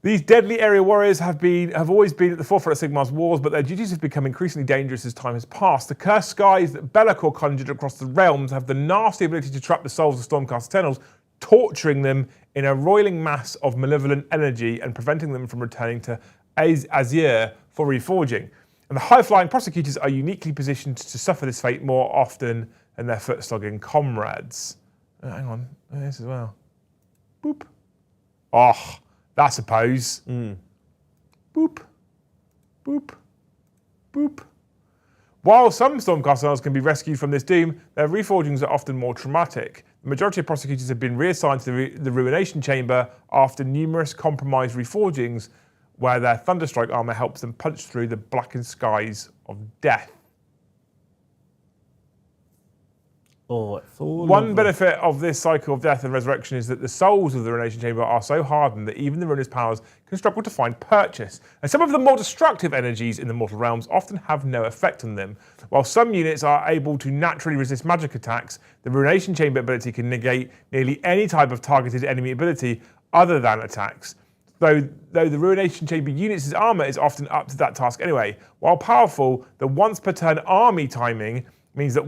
These deadly area warriors have always been at the forefront of Sigmar's wars, but their duties have become increasingly dangerous as time has passed. The cursed skies that Be'lakor conjured across the realms have the nasty ability to trap the souls of Stormcast Eternals, torturing them in a roiling mass of malevolent energy and preventing them from returning to Azure for reforging. And the high-flying prosecutors are uniquely positioned to suffer this fate more often than their foot-slogging comrades. Hang on, this as well. Boop. Oh, that's a pose. Boop. Boop. Boop. While some Stormcast can be rescued from this doom, their reforgings are often more traumatic. The majority of prosecutors have been reassigned to the Ruination Chamber after numerous compromised reforgings where their Thunderstrike armor helps them punch through the blackened skies of death. Oh, it's all One benefit of this cycle of death and resurrection is that the souls of the Ruination Chamber are so hardened that even the ruinous powers can struggle to find purchase. And some of the more destructive energies in the mortal realms often have no effect on them. While some units are able to naturally resist magic attacks, the Ruination Chamber ability can negate nearly any type of targeted enemy ability other than attacks. Though the Ruination Chamber units' armor is often up to that task anyway. While powerful, the once per turn army timing means that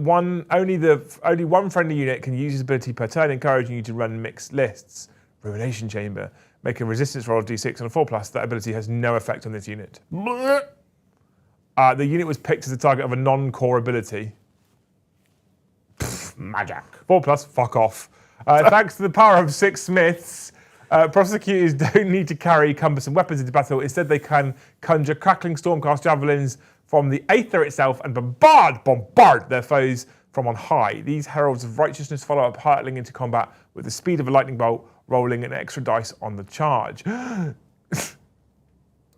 only one friendly unit can use his ability per turn, encouraging you to run mixed lists. Ruination Chamber. Make a resistance roll of d6 on a 4+. That ability has no effect on this unit. The unit was picked as the target of a non-core ability. magic. 4+, fuck off. Thanks to the power of 6 smiths, prosecutors don't need to carry cumbersome weapons into battle. Instead, they can conjure crackling stormcast javelins from the Aether itself and bombard their foes from on high. These heralds of righteousness follow up, hurtling into combat with the speed of a lightning bolt, rolling an extra dice on the charge.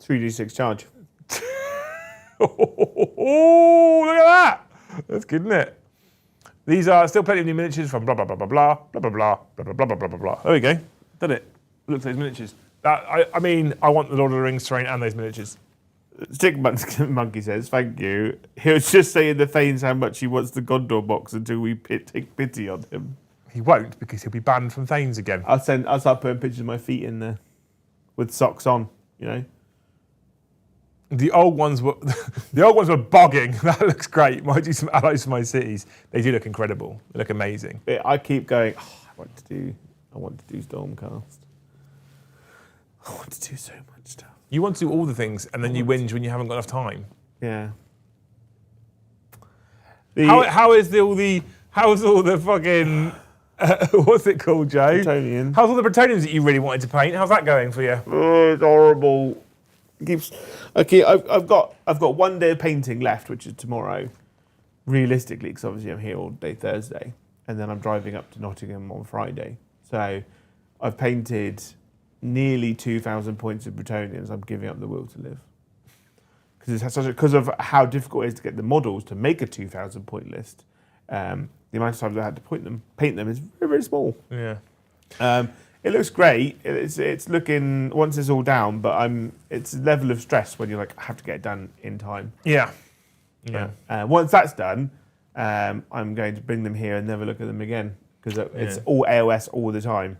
3d6 charge. Oh, look at that! That's good, isn't it? These are still plenty of new miniatures from blah blah blah blah blah blah blah blah blah blah blah blah blah blah. There we go. Done it. Look at those miniatures. I mean, I want the Lord of the Rings terrain and those miniatures. Stick Monkey says, thank you. He was just saying the Thanes how much he wants the Gondor box until we take pity on him. He won't, because he'll be banned from Thanes again. I'll start putting pictures of my feet in there with socks on, you know. The old ones were bogging. That looks great. Might do some allies for my cities. They do look incredible. They look amazing. I keep going, I want to do Stormcast. I want to do so much stuff. You want to do all the things, and then you whinge when you haven't got enough time. Yeah. How's all the fucking what's it called, Joe? Bretonian. How's all the Bretonians that you really wanted to paint? How's that going for you? Oh, it's horrible. Okay, I've got 1 day of painting left, which is tomorrow. Realistically, because obviously I'm here all day Thursday, and then I'm driving up to Nottingham on Friday. So I've painted nearly 2,000 points of Bretonians. I'm giving up the will to live because of how difficult it is to get the models to make a 2,000 point list. The amount of times I had to paint them is very, very small. Yeah. It looks great. It's looking, once it's all down, but it's a level of stress when you're like, I have to get it done in time. Yeah. Yeah. Once that's done, I'm going to bring them here and never look at them again because it's all AoS all the time.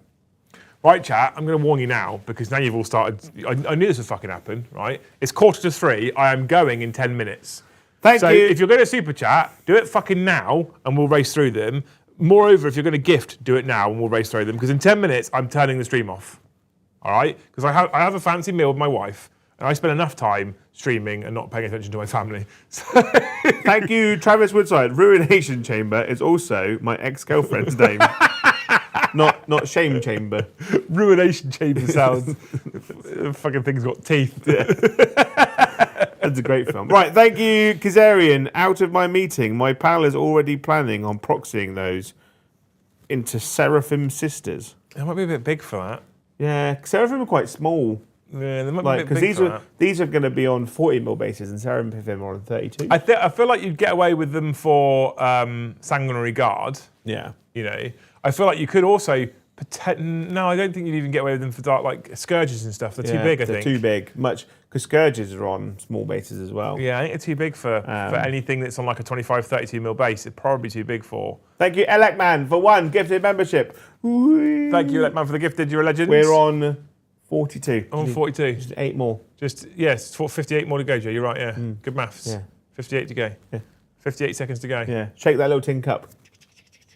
Right, chat, I'm going to warn you now, because now you've all started. I knew this would fucking happen, right? It's 2:45. I am going in 10 minutes. Thank you. So if you're going to super chat, do it fucking now, and we'll race through them. Moreover, if you're going to gift, do it now, and we'll race through them, because in 10 minutes, I'm turning the stream off. All right? Because I have a fancy meal with my wife, and I spend enough time streaming and not paying attention to my family. So Thank you, Travis Woodside. Ruination Chamber is also my ex-girlfriend's name. Not Shame Chamber. Ruination Chamber sounds. Fucking thing's got teeth. Yeah. That's a great film. Right, thank you, Kazarian. Out of my meeting, my pal is already planning on proxying those into Seraphim Sisters. They might be a bit big for that. Yeah, Seraphim are quite small. Yeah, they might be a bit big because for that. these are going to be on 40mm bases, and Seraphim are on 32. I feel like you'd get away with them for Sanguinary Guard. Yeah. You know, I feel like you could also. No, I don't think you'd even get away with them for Scourges and stuff. They're too big, I think. They're too big. Because Scourges are on small bases as well. Yeah, I think they're too big for anything that's on like a 25, 32mm base. It's probably too big for. Thank you, Elekman, for 1 gifted membership. Thank you, Elekman, for the gifted. You're a legend. We're on 42. I'm on 42. Just 8 more. Yes, 58 more to go, Joe. You're right, yeah. Good maths. Yeah. 58 to go. Yeah. 58 seconds to go. Yeah. Shake that little tin cup.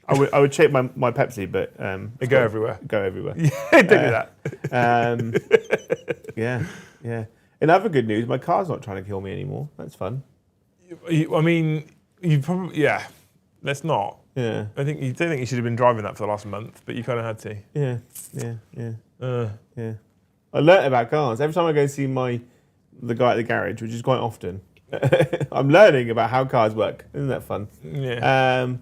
I would shake my Pepsi, but They go everywhere. Go everywhere. Don't do that. Yeah. In other good news, my car's not trying to kill me anymore. That's fun. I mean, you probably Let's not. Yeah. I think you don't think you should have been driving that for the last month, but you kind of had to. Yeah. I learnt about cars. Every time I go and see the guy at the garage, which is quite often, I'm learning about how cars work. Isn't that fun? Yeah.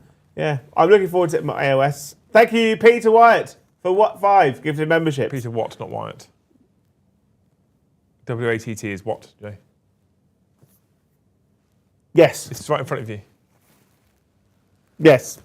I'm looking forward to my AoS. Thank you, Peter Wyatt, for 5 gifted membership. Peter Watt, not Wyatt. WATT is what, Jay? Yes. It's right in front of you. Yes.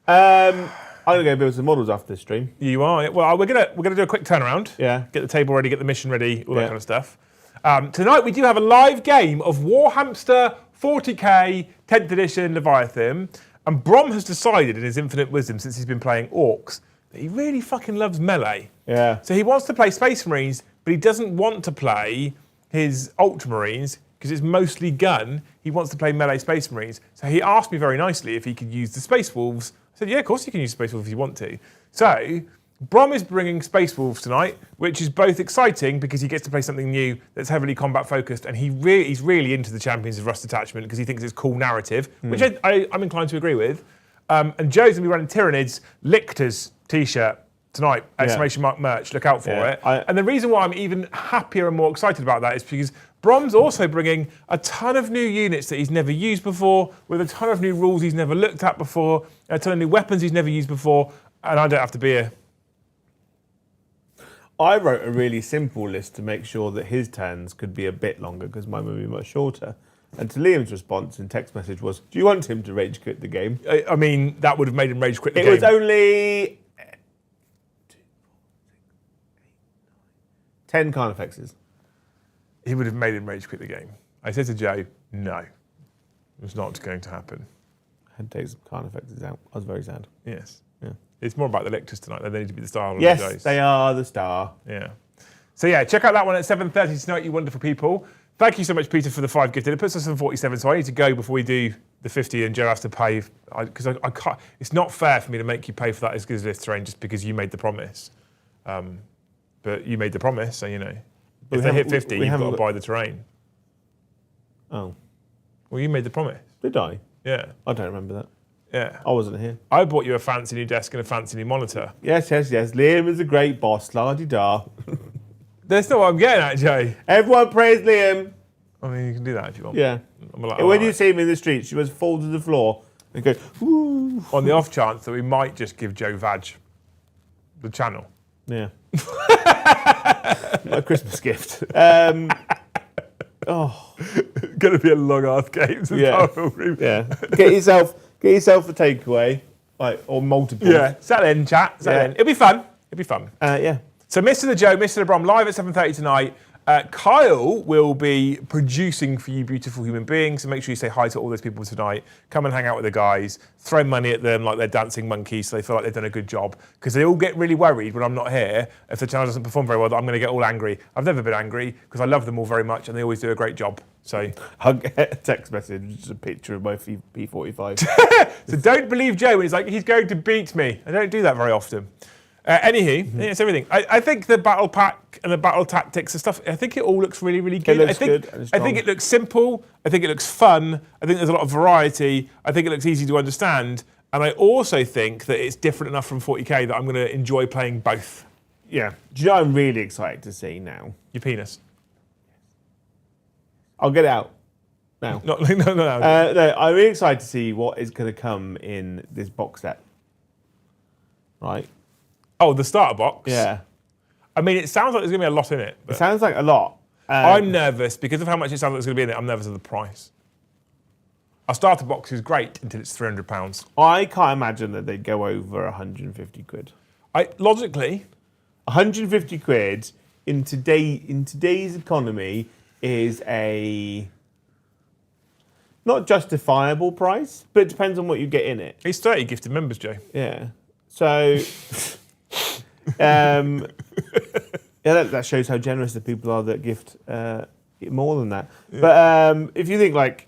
I'm gonna go build some models after this stream. You are. Well, we're gonna do a quick turnaround. Yeah. Get the table ready, get the mission ready, all that kind of stuff. Tonight we do have a live game of Warhamster 40k 10th edition Leviathan, and Brom has decided in his infinite wisdom since he's been playing Orcs that he really fucking loves melee. Yeah. So he wants to play Space Marines, but he doesn't want to play his Ultramarines because it's mostly gun. He wants to play melee Space Marines. So he asked me very nicely if he could use the Space Wolves. I said, yeah, of course you can use Space Wolves if you want to. So Brom is bringing Space Wolves tonight, which is both exciting because he gets to play something new that's heavily combat focused, and he's really into the Champions of Rust Attachment because he thinks it's cool narrative, which I'm inclined to agree with. And Joe's going to be running Tyranids Lictors t-shirt tonight, exclamation mark merch, look out for it. And the reason why I'm even happier and more excited about that is because Brom's also bringing a ton of new units that he's never used before, with a ton of new rules he's never looked at before, a ton of new weapons he's never used before, and I don't have to be here. I wrote a really simple list to make sure that his turns could be a bit longer because mine would be much shorter. And to Liam's response in text message was, do you want him to rage quit the game? I mean, that would have made him rage quit the game. It was only 10 Carnifexes. He would have made him rage quit the game. I said to Joe, no, it's not going to happen. I had to take some Carnifexes out. I was very sad. Yes. Yeah. It's more about the lectures tonight. They need to be the star of the Yes, days. they are the star. Yeah. So yeah, check out that one at 7:30 tonight, you wonderful people. Thank you so much, Peter, for the 5 gifted. It puts us on 47, so I need to go before we do the 50, and Joe has to pay because I can't. It's not fair for me to make you pay for that as good as this terrain just because you made the promise. But you made the promise, so you know. If they hit 50, you've got to buy the terrain. Oh. Well, you made the promise. Did I? Yeah. I don't remember that. Yeah. I wasn't here. I bought you a fancy new desk and a fancy new monitor. Yes. Liam is a great boss. La-di-da. That's not what I'm getting at, Jay. Everyone praise Liam. I mean, you can do that if you want. Yeah. Like, when you see him in the streets, you must fall to the floor and go, woo. On the off chance that we might just give Joe Vag the channel. Yeah. My Christmas gift. Going to be a long ass game. Yeah. Get yourself a takeaway, or multiple. Yeah. Settle in, chat. Settle in. It'll be fun. Yeah. So, Mr. the Joe, Mr. the Brom, live at 7:30 tonight. Kyle will be producing for you beautiful human beings, so make sure you say hi to all those people tonight. Come and hang out with the guys. Throw money at them like they're dancing monkeys so they feel like they've done a good job. Because they all get really worried when I'm not here if the channel doesn't perform very well that I'm going to get all angry. I've never been angry because I love them all very much and they always do a great job. So I'll get a text message, just a picture of my P45. So don't believe Joe when he's like, he's going to beat me. I don't do that very often. Anywho, it's everything. I think the battle pack and the battle tactics and stuff, I think it all looks really, really good. It looks good and I think it looks simple. I think it looks fun. I think there's a lot of variety. I think it looks easy to understand. And I also think that it's different enough from 40k that I'm going to enjoy playing both. Yeah. Do you know what I'm really excited to see now? Your penis. I'll get it out now. No. No, I'm really excited to see what is going to come in this box set. Right? Oh, the starter box? Yeah. I mean, it sounds like there's going to be a lot in it. It sounds like a lot. I'm nervous because of how much it sounds like there's going to be in it. I'm nervous of the price. Our starter box is great until it's £300. I can't imagine that they'd go over 150 quid. Logically, 150 quid in today's economy is a not justifiable price, but it depends on what you get in it. it's 30 gifted members, Joe. Yeah. So, that shows how generous the people are that gift more than that. Yeah. But if you think like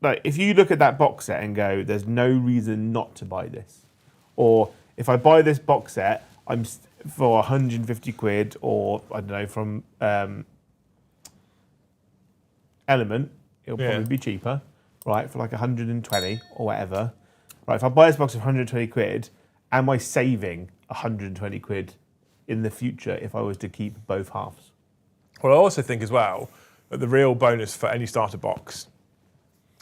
if you look at that box set and go, there's no reason not to buy this. Or if I buy this box set, for 150 quid, or I don't know, from Element, it'll probably be cheaper, right? For like 120 or whatever. Right, if I buy this box of 120 quid, am I saving 120 quid in the future if I was to keep both halves? Well, I also think as well that the real bonus for any starter box,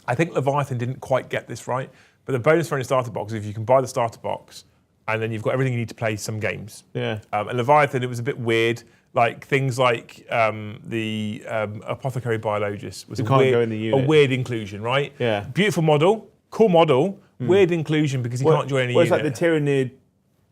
I think Leviathan didn't quite get this right, but the bonus for any starter box is if you can buy the starter box and then you've got everything you need to play some games. Yeah. And Leviathan, it was a bit weird. Like things like the Apothecary Biologus was go in the unit. a weird inclusion, right? Yeah. Beautiful model, cool model, weird inclusion because he can't join any unit. It's like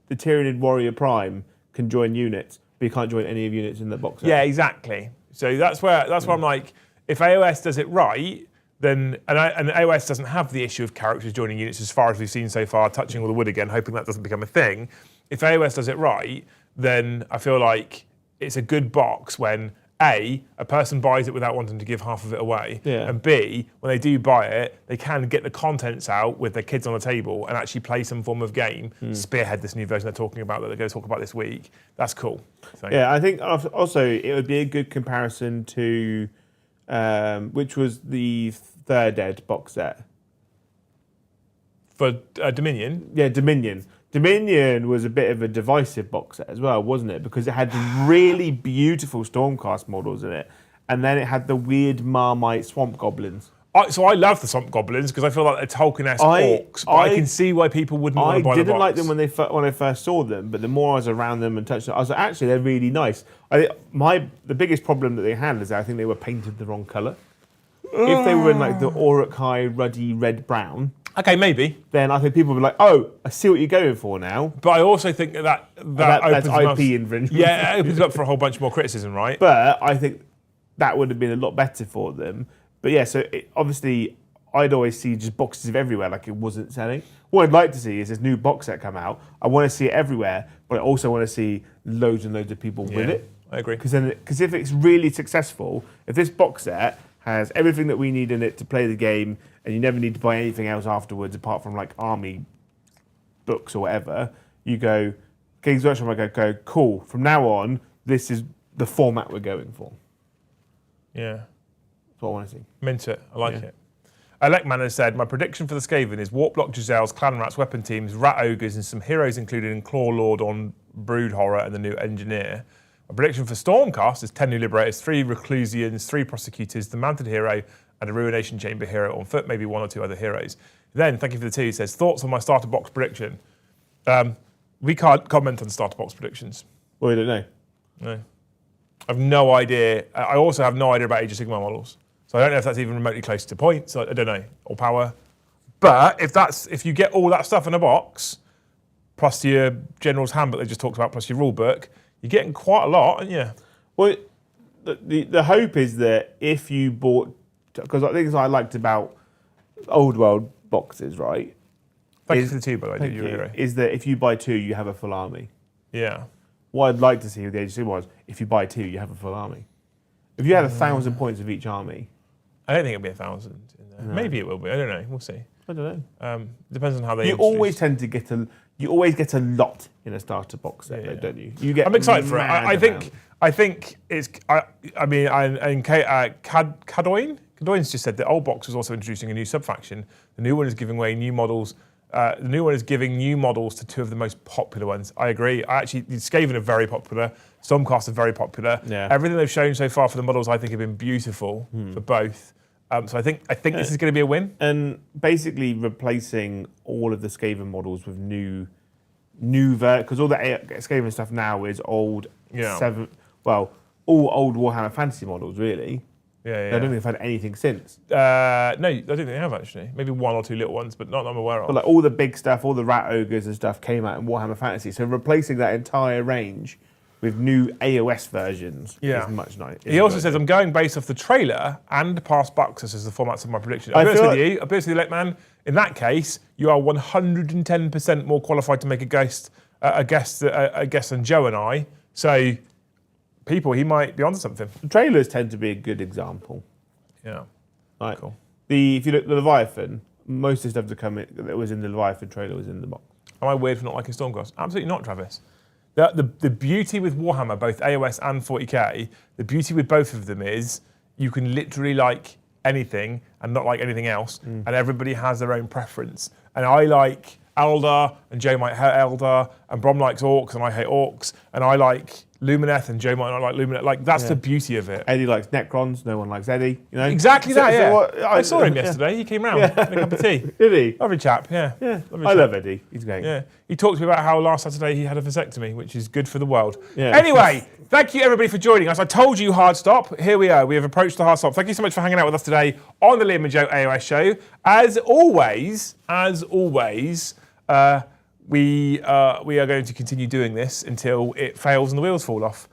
the Tyranid Warrior Prime can join units, but you can't join any of units in the box set. Yeah, exactly. So that's where I'm like, if AoS does it right, then and AoS doesn't have the issue of characters joining units as far as we've seen so far, touching all the wood again, hoping that doesn't become a thing. If AoS does it right, then I feel like it's a good box when A, a person buys it without wanting to give half of it away, and B, when they do buy it, they can get the contents out with their kids on the table and actually play some form of game, spearhead this new version they're talking about that they're going to talk about this week. That's cool. So, yeah, I think also it would be a good comparison to, which was the Third Ed box set. For Dominion? Yeah, Dominion. Dominion was a bit of a divisive box set as well, wasn't it? Because it had really beautiful Stormcast models in it, and then it had the weird Marmite Swamp Goblins. So I love the Swamp Goblins because I feel like they're Tolkien-esque orcs, but I can see why people wouldn't want to buy the box. I didn't like them when I first saw them, but the more I was around them and touched them, I was like, actually, they're really nice. The biggest problem that they had is that I think they were painted the wrong colour. If they were in like the Uruk-hai ruddy red-brown, okay, maybe. Then I think people would be like, oh, I see what you're going for now. But I also think that that's opens IP infringement. Yeah, it opens up for a whole bunch more criticism, right? But I think that would have been a lot better for them. But yeah, so obviously I'd always see just boxes of everywhere like it wasn't selling. What I'd like to see is this new box set come out. I want to see it everywhere, but I also want to see loads and loads of people with it. I agree. Because if it's really successful, if this box set has everything that we need in it to play the game, and you never need to buy anything else afterwards apart from like army books or whatever, you go, Games Workshop, I go, cool, from now on, this is the format we're going for. Yeah. That's what I want to see. Mint it. I like it. Alekman has said, my prediction for the Skaven is Warplock Giselles, Clan Rats, Weapon Teams, Rat Ogres, and some heroes included in Claw Lord on Brood Horror and the new Engineer. My prediction for Stormcast is 10 new Liberators, 3 Reclusians, 3 Prosecutors, the Mounted Hero, and a Ruination Chamber hero on foot, maybe 1 or 2 other heroes. Then, thank you for the 2, he says, thoughts on my starter box prediction? We can't comment on starter box predictions. Well, we don't know. No. I've no idea. I also have no idea about Age of Sigmar models. So I don't know if that's even remotely close to points, I don't know, or power. But if you get all that stuff in a box, plus your General's Handbook they just talked about, plus your rule book, you're getting quite a lot, aren't you? Well, the hope is that if you bought, because I think I liked about Old World boxes, right? Thank you for the 2, by the way, you're a hero. Is that if you buy 2, you have a full army. Yeah. What I'd like to see with the Age of Sigmar was, if you buy 2, you have a full army. If you had 1,000 points of each army. I don't think it'll be 1,000 in there. No. Maybe it will be. I don't know. We'll see. I don't know. Depends on how they. You always tend to get you always get a lot in a starter box set, though, don't you? You get. I'm excited for it. I think it's. Cadwayne's just said the old box was also introducing a new sub-faction. The new one is giving away new models. The new one is giving new models to 2 of the most popular ones. I agree. Skaven are very popular. Stormcast are very popular. Yeah. Everything they've shown so far for the models, I think, have been beautiful for both. So I think this is going to be a win. And basically replacing all of the Skaven models with new because all the Skaven stuff now is old all old Warhammer Fantasy models, really. Yeah. I don't think they've had anything since. No, I don't think they have actually. Maybe 1 or 2 little ones, but not that I'm aware of. But like all the big stuff, all the Rat Ogres and stuff came out in Warhammer Fantasy. So replacing that entire range with new AoS versions is much nice. He also says, I'm going based off the trailer and past boxes as the formats of my prediction. I'll be honest with you, man. In that case, you are 110% more qualified to make a guess than Joe and I. So, he might be onto something. The trailers tend to be a good example. Yeah. Right. Cool. If you look at the Leviathan, most of the stuff that was in the Leviathan trailer was in the box. Am I weird for not liking Stormcast? Absolutely not, Travis. The beauty with Warhammer, both AoS and 40k, the beauty with both of them is you can literally like anything and not like anything else, and everybody has their own preference. And I like Eldar, and Joe might hate Eldar, and Brom likes Orcs, and I hate Orcs, and I like Lumineth, and Joe might not like Lumineth. Like, that's the beauty of it. Eddie likes Necrons, no one likes Eddie. You know? Exactly I saw him yesterday. He came round, had a cup of tea. Did he? Lovely chap, yeah. I love Eddie. He's great. Yeah. He talked to me about how last Saturday he had a vasectomy, which is good for the world. Yeah. Anyway, thank you everybody for joining us. I told you hard stop. Here we are. We have approached the hard stop. Thank you so much for hanging out with us today on the Liam and Joe AoS show. As always, we are going to continue doing this until it fails and the wheels fall off.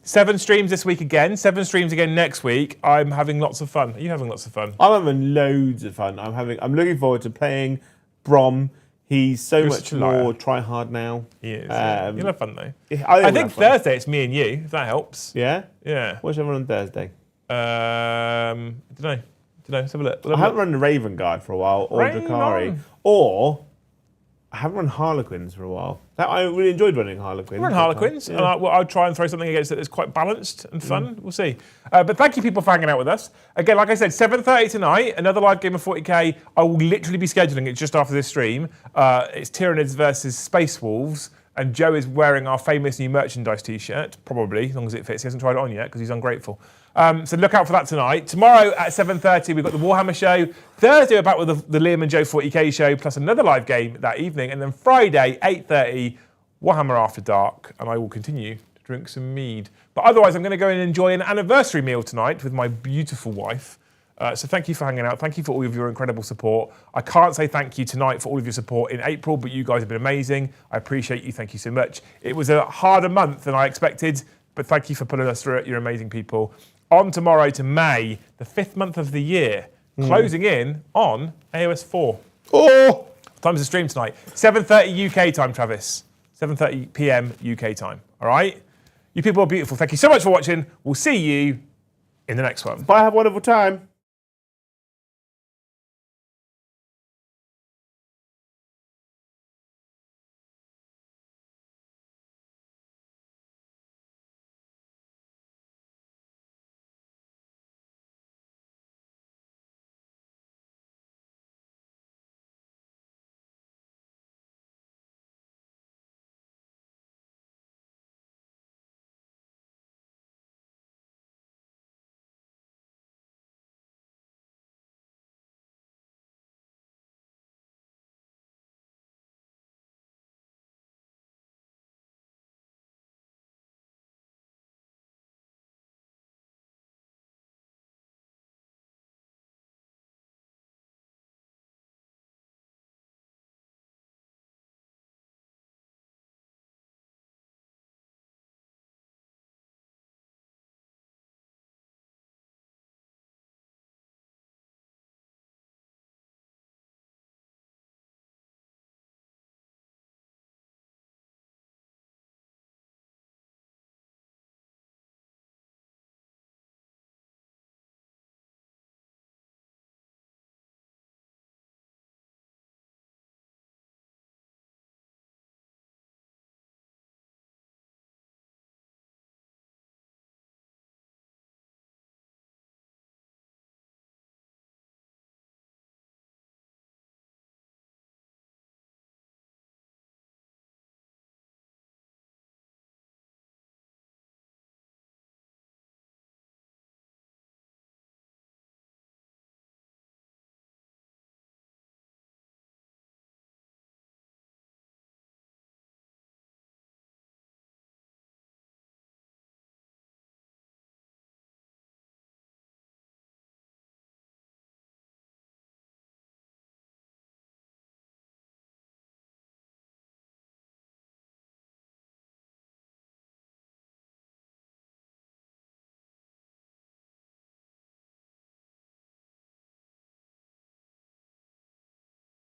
7 streams this week again. 7 streams again next week. I'm having lots of fun. Are you having lots of fun? I'm having loads of fun. I'm looking forward to playing Brom. He's so much more try hard now. He is. You'll have fun though. I think Thursday it's me and you, if that helps. Yeah? Yeah. What's everyone on Thursday? Don't know. Let's have a look. I haven't run the Raven Guard for a while, or Drakari. Or I haven't run Harlequins for a while. I really enjoyed running Harlequins. We're on Harlequins, and I'll try and throw something against it that's quite balanced and fun. We'll see. But thank you, people, for hanging out with us. Again, like I said, 7:30 tonight, another live game of 40k. I will literally be scheduling it just after this stream. It's Tyranids versus Space Wolves, and Joe is wearing our famous new merchandise T-shirt, probably, as long as it fits. He hasn't tried it on yet because he's ungrateful. So look out for that tonight. Tomorrow at 7:30, we've got the Warhammer show. Thursday, we're back with the Liam and Joe 40k show, plus another live game that evening. And then Friday, 8:30, Warhammer After Dark. And I will continue to drink some mead. But otherwise, I'm going to go and enjoy an anniversary meal tonight with my beautiful wife. So thank you for hanging out. Thank you for all of your incredible support. I can't say thank you tonight for all of your support in April, but you guys have been amazing. I appreciate you. Thank you so much. It was a harder month than I expected, but thank you for putting us through it. You're amazing people. On tomorrow to May, the 5th month of the year, closing in on AoS 4. Oh! Time's the stream tonight. 7:30 UK time, Travis. 7:30 PM UK time. All right? You people are beautiful. Thank you so much for watching. We'll see you in the next one. Bye, have a wonderful time.